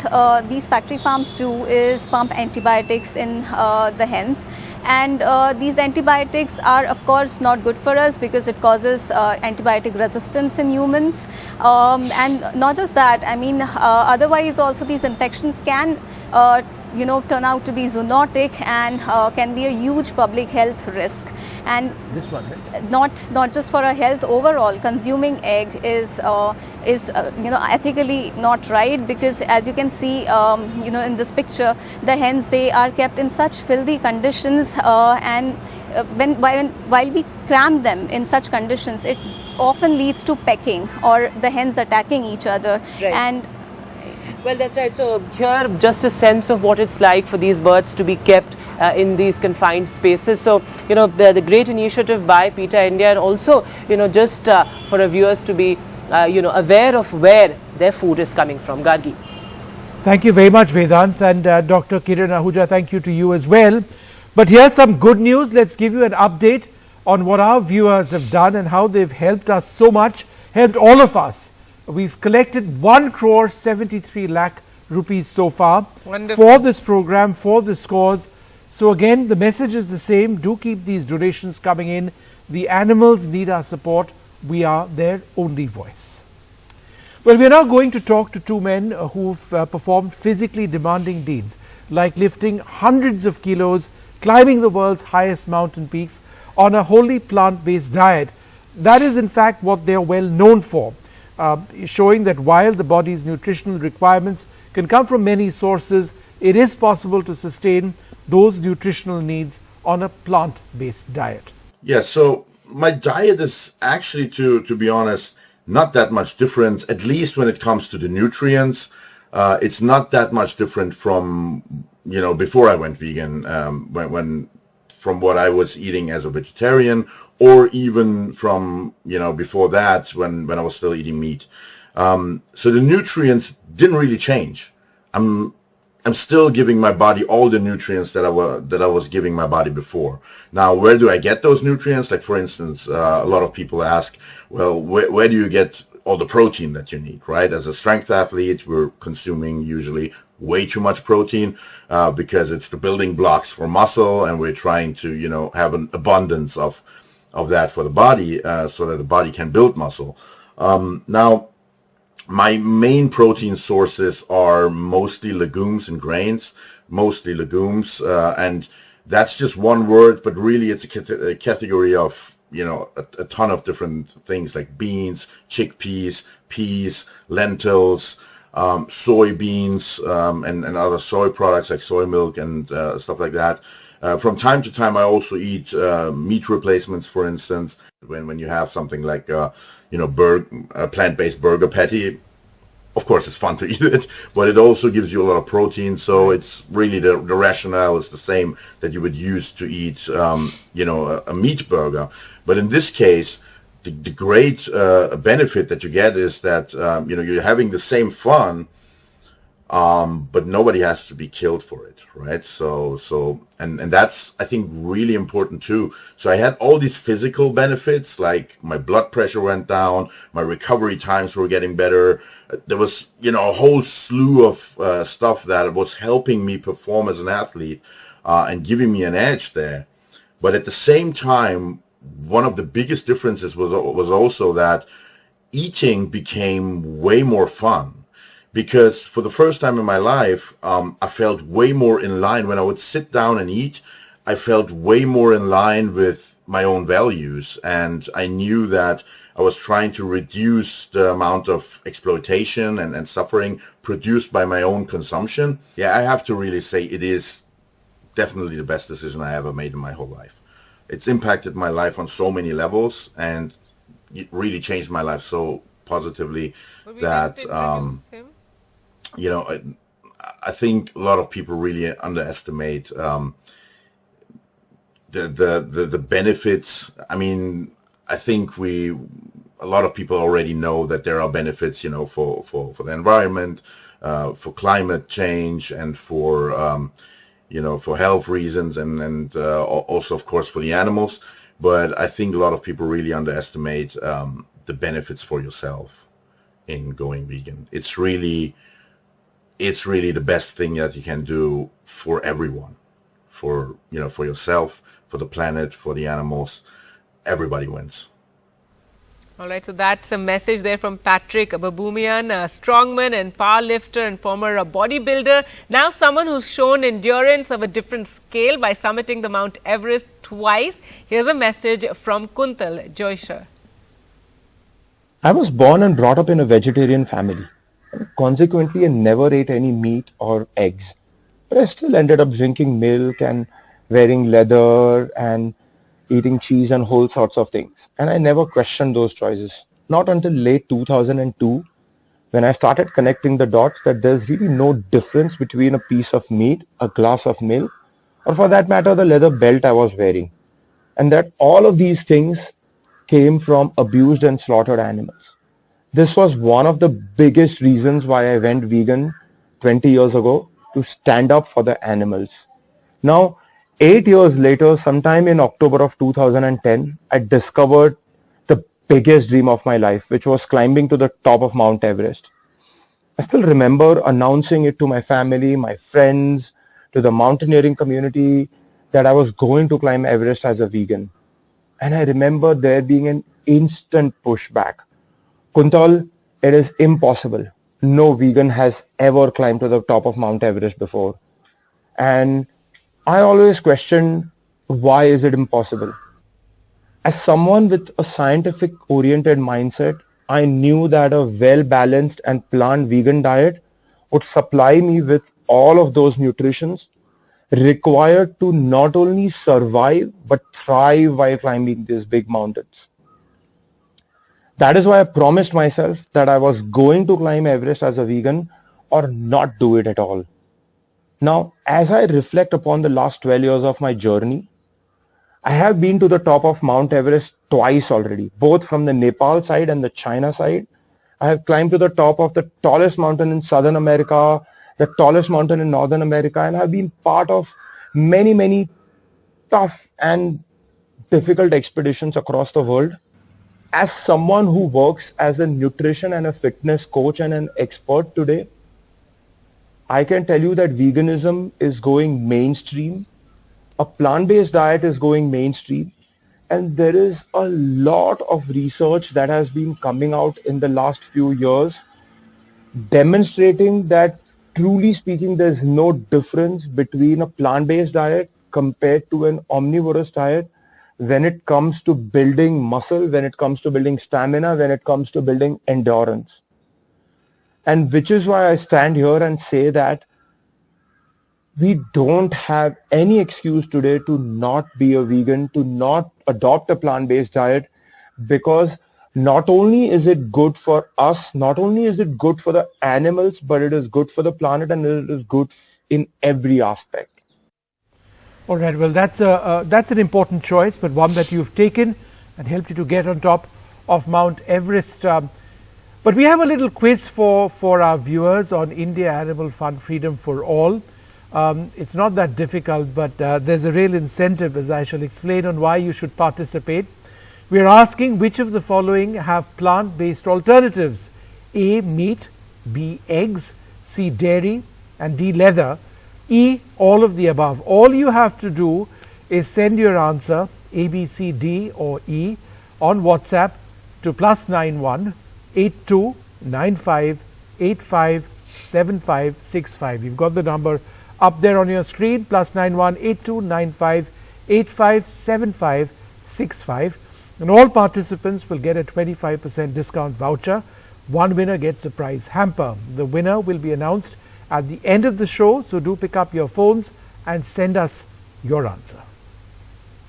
these factory farms do is pump antibiotics in the hens. And these antibiotics are of course not good for us because it causes antibiotic resistance in humans. And not just that, I mean, otherwise also these infections can turn out to be zoonotic and can be a huge public health risk. And this one, not just for our health overall, consuming egg is ethically not right, because as you can see in this picture, the hens, they are kept in such filthy conditions, and while we cram them in such conditions, it often leads to pecking or the hens attacking each other. Right. And well, that's right. So here, just a sense of what it's like for these birds to be kept in these confined spaces. So, the great initiative by PETA India, and also, just for our viewers to be, aware of where their food is coming from. Gargi. Thank you very much, Vedant, and Dr. Kiran Ahuja, thank you to you as well. But here's some good news. Let's give you an update on what our viewers have done and how they've helped us so much, helped all of us. We've collected 1 crore 73 lakh rupees so far. Wonderful. For this program, for this cause. So again, the message is the same. Do keep these donations coming in. The animals need our support. We are their only voice. Well, we are now going to talk to 2 men who've performed physically demanding deeds, like lifting hundreds of kilos, climbing the world's highest mountain peaks on a wholly plant-based diet. That is in fact what they are well known for. Showing that while the body's nutritional requirements can come from many sources, it is possible to sustain those nutritional needs on a plant-based diet. Yeah, so my diet is actually, to be honest, not that much different, at least when it comes to the nutrients. It's not that much different from, before I went vegan, from what I was eating as a vegetarian, or even from, before that when I was still eating meat. So the nutrients didn't really change. I'm still giving my body all the nutrients that I was giving my body before. Now, where do I get those nutrients? Like, for instance, a lot of people ask, well, where do you get all the protein that you need, right? As a strength athlete, we're consuming usually way too much protein because it's the building blocks for muscle, and we're trying to, have an abundance of that for the body so that the body can build muscle. Now, my main protein sources are mostly legumes and grains, mostly legumes, and that's just one word, but really it's a category of, a ton of different things like beans, chickpeas, peas, lentils, soybeans, and other soy products like soy milk and stuff like that. From time to time, I also eat meat replacements, for instance, when you have something like, a plant-based burger patty. Of course, it's fun to eat it, but it also gives you a lot of protein. So it's really the rationale is the same that you would use to eat, a meat burger. But in this case, the great benefit that you get is that, you're having the same fun but nobody has to be killed for it, right? And that's, I think, really important too. So I had all these physical benefits, like my blood pressure went down, my recovery times were getting better. There was, a whole slew of stuff that was helping me perform as an athlete and giving me an edge there. But at the same time, one of the biggest differences was also that eating became way more fun. Because for the first time in my life, I felt way more in line. When I would sit down and eat, I felt way more in line with my own values. And I knew that I was trying to reduce the amount of exploitation and suffering produced by my own consumption. Yeah, I have to really say it is definitely the best decision I ever made in my whole life. It's impacted my life on so many levels, and it really changed my life so positively that... I think a lot of people really underestimate the benefits. I mean, I think a lot of people already know that there are benefits, for the environment, for climate change, and for for health reasons, and also, of course, for the animals. But I think a lot of people really underestimate the benefits for yourself in going vegan. It's really the best thing that you can do for everyone, for yourself, for the planet, for the animals. Everybody wins. All right, so that's a message there from Patrick Baboumian, a strongman and powerlifter and former bodybuilder. Now someone who's shown endurance of a different scale by summiting the Mount Everest twice. Here's a message from Kuntal Joysher. I was born and brought up in a vegetarian family. Consequently, I never ate any meat or eggs. But I still ended up drinking milk and wearing leather and eating cheese and whole sorts of things. And I never questioned those choices. Not until late 2002, when I started connecting the dots that there's really no difference between a piece of meat, a glass of milk, or for that matter, the leather belt I was wearing. And that all of these things came from abused and slaughtered animals. This was one of the biggest reasons why I went vegan 20 years ago, to stand up for the animals. Now, 8 years later, sometime in October of 2010, I discovered the biggest dream of my life, which was climbing to the top of Mount Everest. I still remember announcing it to my family, my friends, to the mountaineering community, that I was going to climb Everest as a vegan. And I remember there being an instant pushback. Kuntal, it is impossible. No vegan has ever climbed to the top of Mount Everest before. And I always questioned, why is it impossible? As someone with a scientific oriented mindset, I knew that a well-balanced and plant vegan diet would supply me with all of those nutritions required to not only survive but thrive while climbing these big mountains. That is why I promised myself that I was going to climb Everest as a vegan or not do it at all. Now, as I reflect upon the last 12 years of my journey, I have been to the top of Mount Everest twice already, both from the Nepal side and the China side. I have climbed to the top of the tallest mountain in Southern America, the tallest mountain in Northern America, and I've been part of many, many tough and difficult expeditions across the world. As someone who works as a nutrition and a fitness coach and an expert today, I can tell you that veganism is going mainstream. A plant-based diet is going mainstream. And there is a lot of research that has been coming out in the last few years demonstrating that, truly speaking, there's no difference between a plant-based diet compared to an omnivorous diet when it comes to building muscle, when it comes to building stamina, when it comes to building endurance. And which is why I stand here and say that we don't have any excuse today to not be a vegan, to not adopt a plant-based diet, because not only is it good for us, not only is it good for the animals, but it is good for the planet and it is good in every aspect. All right, well, that's an important choice, but one that you've taken and helped you to get on top of Mount Everest. But we have a little quiz for our viewers on India Animal Fund Freedom for All. It's not that difficult, but there's a real incentive, as I shall explain, on why you should participate. We are asking which of the following have plant-based alternatives: A, meat; B, eggs; C, dairy; and D, leather; E, all of the above. All you have to do is send your answer A, B, C, D or E on WhatsApp to +91 82 95 85 75 65. You've got the number up there on your screen, +91 82 95 85 75 65, and all participants will get a 25% discount voucher. One winner gets a prize hamper. The winner will be announced at the end of the show, so do pick up your phones and send us your answer.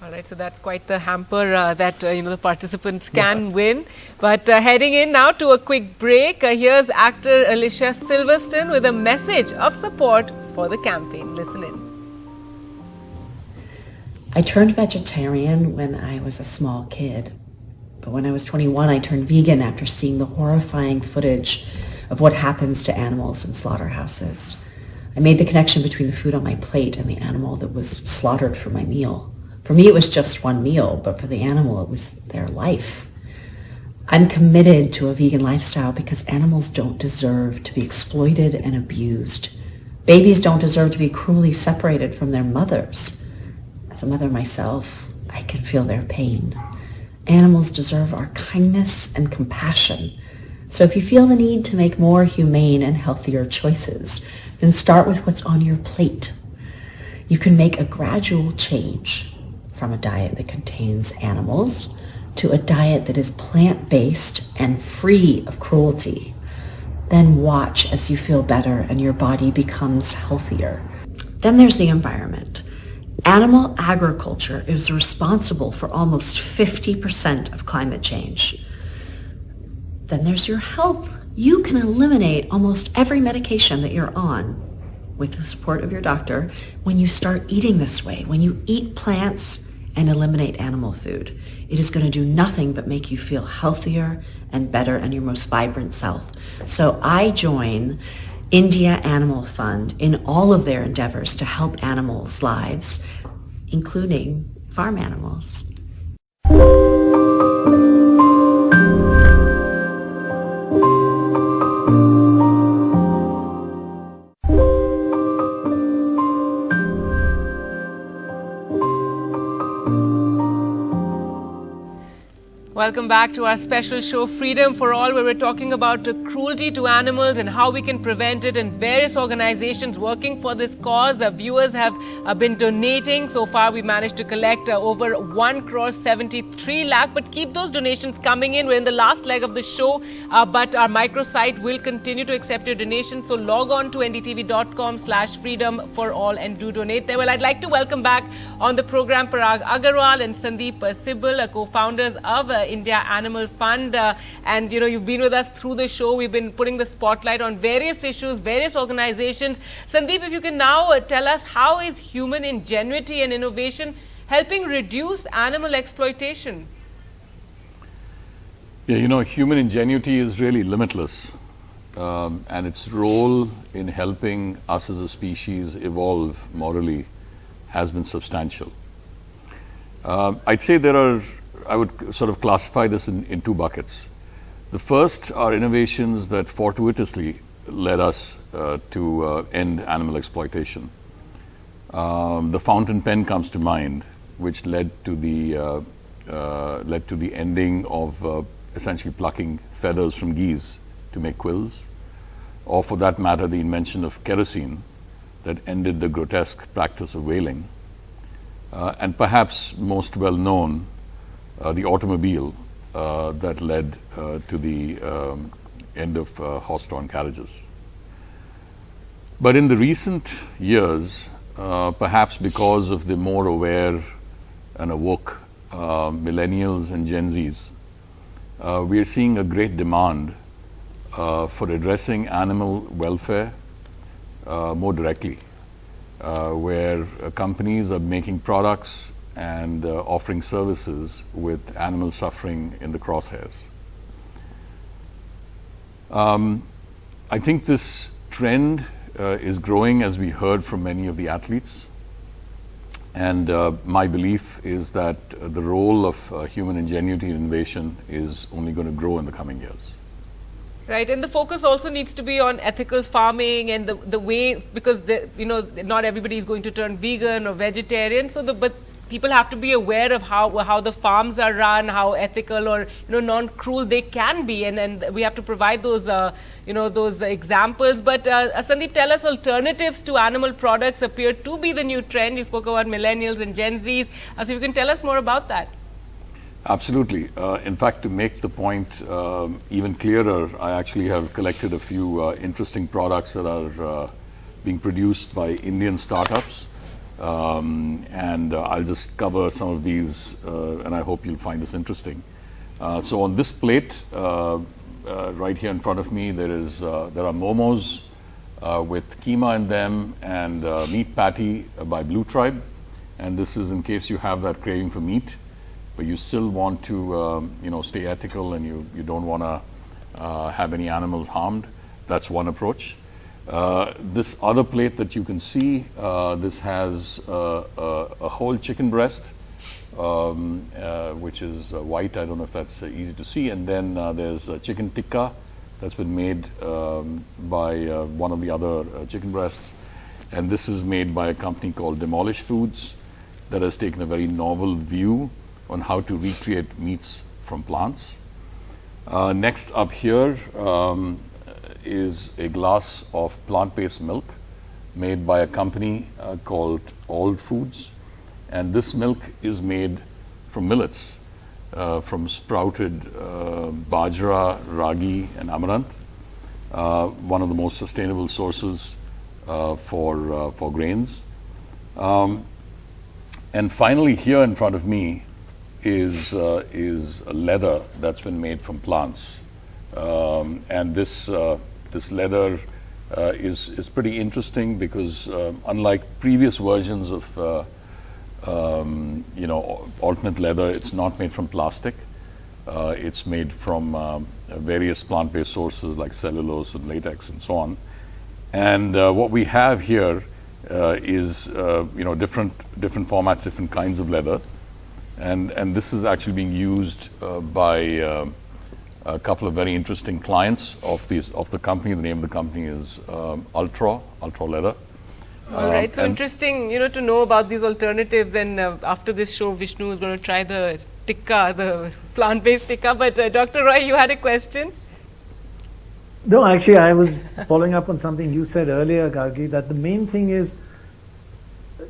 All right, so that's quite the hamper that the participants can win. But heading in now to a quick break, here's actor Alicia Silverstone with a message of support for the campaign. Listen in. I turned vegetarian when I was a small kid, but when I was 21, I turned vegan after seeing the horrifying footage of what happens to animals in slaughterhouses. I made the connection between the food on my plate and the animal that was slaughtered for my meal. For me, it was just one meal, but for the animal, it was their life. I'm committed to a vegan lifestyle because animals don't deserve to be exploited and abused. Babies don't deserve to be cruelly separated from their mothers. As a mother myself, I can feel their pain. Animals deserve our kindness and compassion. So if you feel the need to make more humane and healthier choices, then start with what's on your plate. You can make a gradual change from a diet that contains animals to a diet that is plant-based and free of cruelty. Then watch as you feel better and your body becomes healthier. Then there's the environment. Animal agriculture is responsible for almost 50% of climate change. Then there's your health. You can eliminate almost every medication that you're on with the support of your doctor when you start eating this way, when you eat plants and eliminate animal food. It is going to do nothing but make you feel healthier and better and your most vibrant self. So I join India Animal Fund in all of their endeavors to help animals' lives, including farm animals. Welcome back to our special show, Freedom for All, where we're talking about cruelty to animals and how we can prevent it, and various organizations working for this cause. Viewers have been donating. So far, we managed to collect over 1.73 crore, but keep those donations coming in. We're in the last leg of the show, but our microsite will continue to accept your donations. So log on to ndtv.com/freedom for all and do donate there. Well, I'd like to welcome back on the program Parag Agarwal and Sandeep Sibal, co-founders of India Animal Fund, and you've been with us through the show. We've been putting the spotlight on various issues, various organizations. Sandeep, if you can now tell us, how is human ingenuity and innovation helping reduce animal exploitation? Yeah, human ingenuity is really limitless, and its role in helping us as a species evolve morally has been substantial. I'd say I would sort of classify this in two buckets. The first are innovations that fortuitously led us to end animal exploitation. The fountain pen comes to mind, which led to the ending of essentially plucking feathers from geese to make quills, or for that matter, the invention of kerosene that ended the grotesque practice of whaling, and perhaps most well known, the automobile that led to the end of horse-drawn carriages. But in the recent years, perhaps because of the more aware and awoke millennials and Gen Zs, we are seeing a great demand for addressing animal welfare more directly, where companies are making products and offering services with animal suffering in the crosshairs. I think this trend is growing, as we heard from many of the athletes. And my belief is that the role of human ingenuity and innovation is only going to grow in the coming years. Right, and the focus also needs to be on ethical farming and the way, because not everybody is going to turn vegan or vegetarian. So but people have to be aware of how the farms are run, how ethical or non-cruel they can be, and we have to provide those those examples. But Sandeep, tell us, alternatives to animal products appear to be the new trend. You spoke about millennials and Gen Zs, so you can tell us more about that. Absolutely. In fact, to make the point even clearer, I actually have collected a few interesting products that are being produced by Indian startups. And I'll just cover some of these, and I hope you'll find this interesting. So on this plate, right here in front of me, there are momos with keema in them and meat patty by Blue Tribe. And this is in case you have that craving for meat, but you still want to stay ethical and you don't want to have any animals harmed. That's one approach. This other plate that you can see, this has a whole chicken breast, which is white. I don't know if that's easy to see. And then there's chicken tikka that's been made by one of the other chicken breasts. And this is made by a company called Demolish Foods that has taken a very novel view on how to recreate meats from plants. Next up here is a glass of plant-based milk made by a company called Old Foods. And this milk is made from millets, from sprouted bajra, ragi, and amaranth, one of the most sustainable sources for grains. And finally, here in front of me is a leather that's been made from plants, and this leather is pretty interesting because unlike previous versions of alternate leather, it's not made from plastic. It's made from various plant-based sources like cellulose and latex and so on. And what we have here is different formats, different kinds of leather. And this is actually being used by a couple of very interesting clients of the company. The name of the company is Ultra Leather. All right, so interesting, to know about these alternatives. And after this show, Vishnu is going to try the tikka, the plant-based tikka. But Dr. Roy, you had a question? No, actually, I was following up on something you said earlier, Gargi, that the main thing is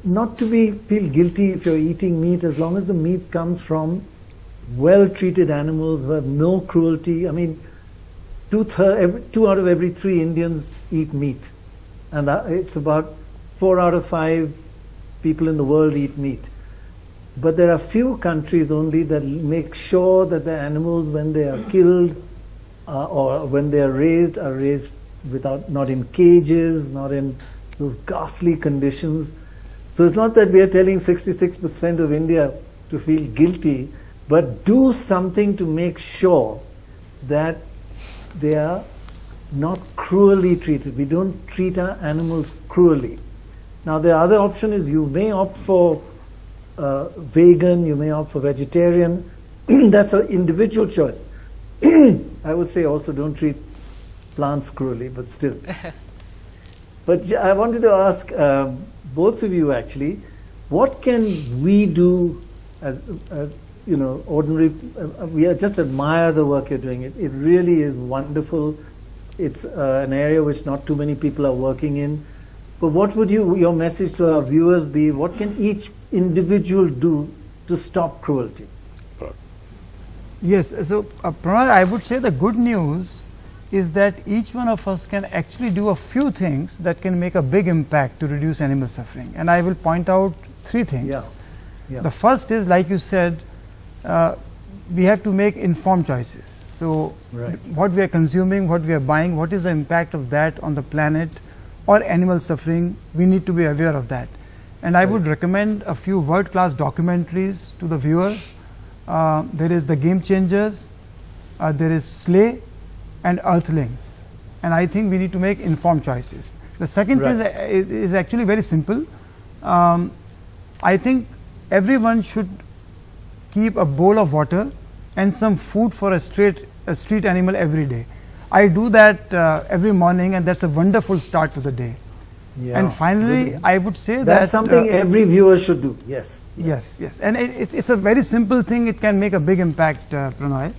not to feel guilty if you're eating meat, as long as the meat comes from well-treated animals who have no cruelty. I mean, 2 out of every 3 Indians eat meat, and it's about 4 out of 5 people in the world eat meat. But there are few countries only that make sure that the animals, when they are killed or when they are raised not in cages, not in those ghastly conditions. So it's not that we are telling 66% of India to feel guilty, but do something to make sure that they are not cruelly treated. We don't treat our animals cruelly. Now the other option is you may opt for vegan, you may opt for vegetarian. That's an individual choice. I would say also don't treat plants cruelly, but still. But I wanted to ask both of you actually, what can we do as ordinary? We just admire the work you're doing. It really is wonderful. It's an area which not too many people are working in. But what would your message to our viewers be? What can each individual do to stop cruelty? Yes, so Pranay, I would say the good news is that each one of us can actually do a few things that can make a big impact to reduce animal suffering. And I will point out 3 things. Yeah. The first is, like you said, we have to make informed choices. So what we are consuming, what we are buying, what is the impact of that on the planet or animal suffering, we need to be aware of that. And I would recommend a few world-class documentaries to the viewers. There is The Game Changers, there is Slay, and earthlings. And I think we need to make informed choices. The second thing is actually very simple. I think everyone should keep a bowl of water and some food for a street animal every day. I do that every morning, and that's a wonderful start to the day. Yeah. And finally, I would say that's something every viewer should do. Yes. Yes. And it's a very simple thing. It can make a big impact, Pranay.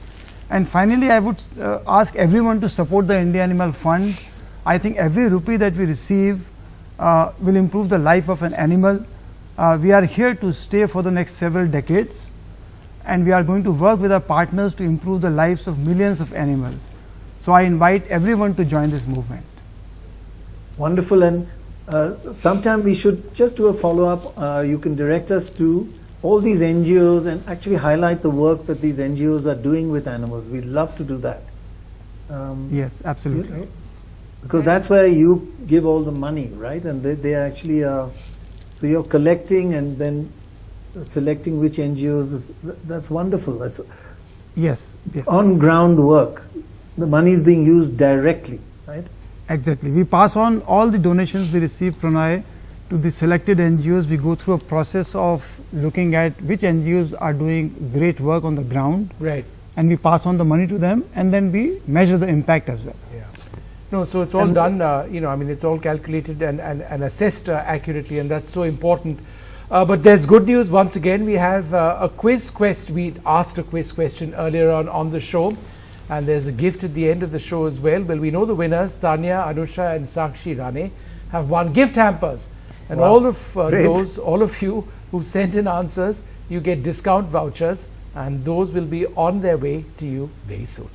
And finally, I would ask everyone to support the India Animal Fund. I think every rupee that we receive will improve the life of an animal. We are here to stay for the next several decades, and we are going to work with our partners to improve the lives of millions of animals. So I invite everyone to join this movement. Wonderful. And sometime we should just do a follow-up. You can direct us to all these NGOs and actually highlight the work that these NGOs are doing with animals. We'd love to do that. Yes, absolutely. You know, because that's where you give all the money, right? And they are actually, so you're collecting and then selecting which NGOs. That's wonderful. That's yes. On-ground work. The money is being used directly, right? Exactly. We pass on all the donations we receive, Pranay, to the selected NGOs. We go through a process of looking at which NGOs are doing great work on the ground. Right. And we pass on the money to them, and then we measure the impact as well. Yeah. No, so it's all done, I mean, it's all calculated and assessed accurately, and that's so important. But there's good news. Once again, we have a quiz question. We asked a quiz question earlier on the show. And there's a gift at the end of the show as well. Well, we know the winners, Tanya, Anusha and Sakshi Rane, have won gift hampers. And all of you who sent in answers, you get discount vouchers, and those will be on their way to you very soon.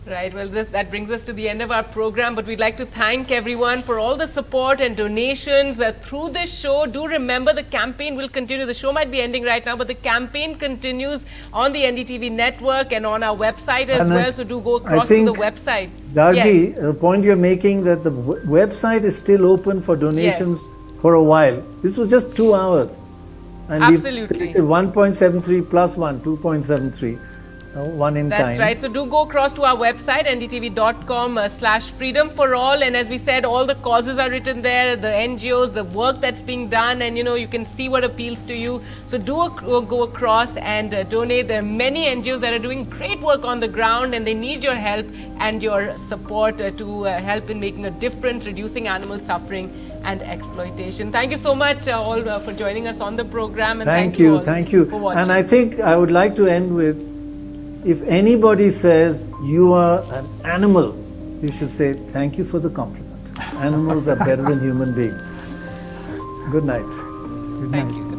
Right, well, that brings us to the end of our program, but we'd like to thank everyone for all the support and donations through this show. Do remember the campaign will continue. The show might be ending right now, but the campaign continues on the NDTV network and on our website as well, so do go across to the website. Gargi, the point you're making that the website is still open for donations for a while. This was just 2 hours. And absolutely. We've 1.73 plus 1, 2.73. One in That's kind. right. So do go across to our website, ndtv.com/freedom for all. And as we said, all the causes are written there, the NGOs, the work that's being done, and you can see what appeals to you. So do go across and donate. There are many NGOs that are doing great work on the ground, and they need your help and your support to help in making a difference, reducing animal suffering and exploitation. Thank you so much all for joining us on the program. And thank you all thank you. For watching. And I think I would like to end with, if anybody says you are an animal, you should say thank you for the compliment. Animals are better than human beings. Good night. Good night.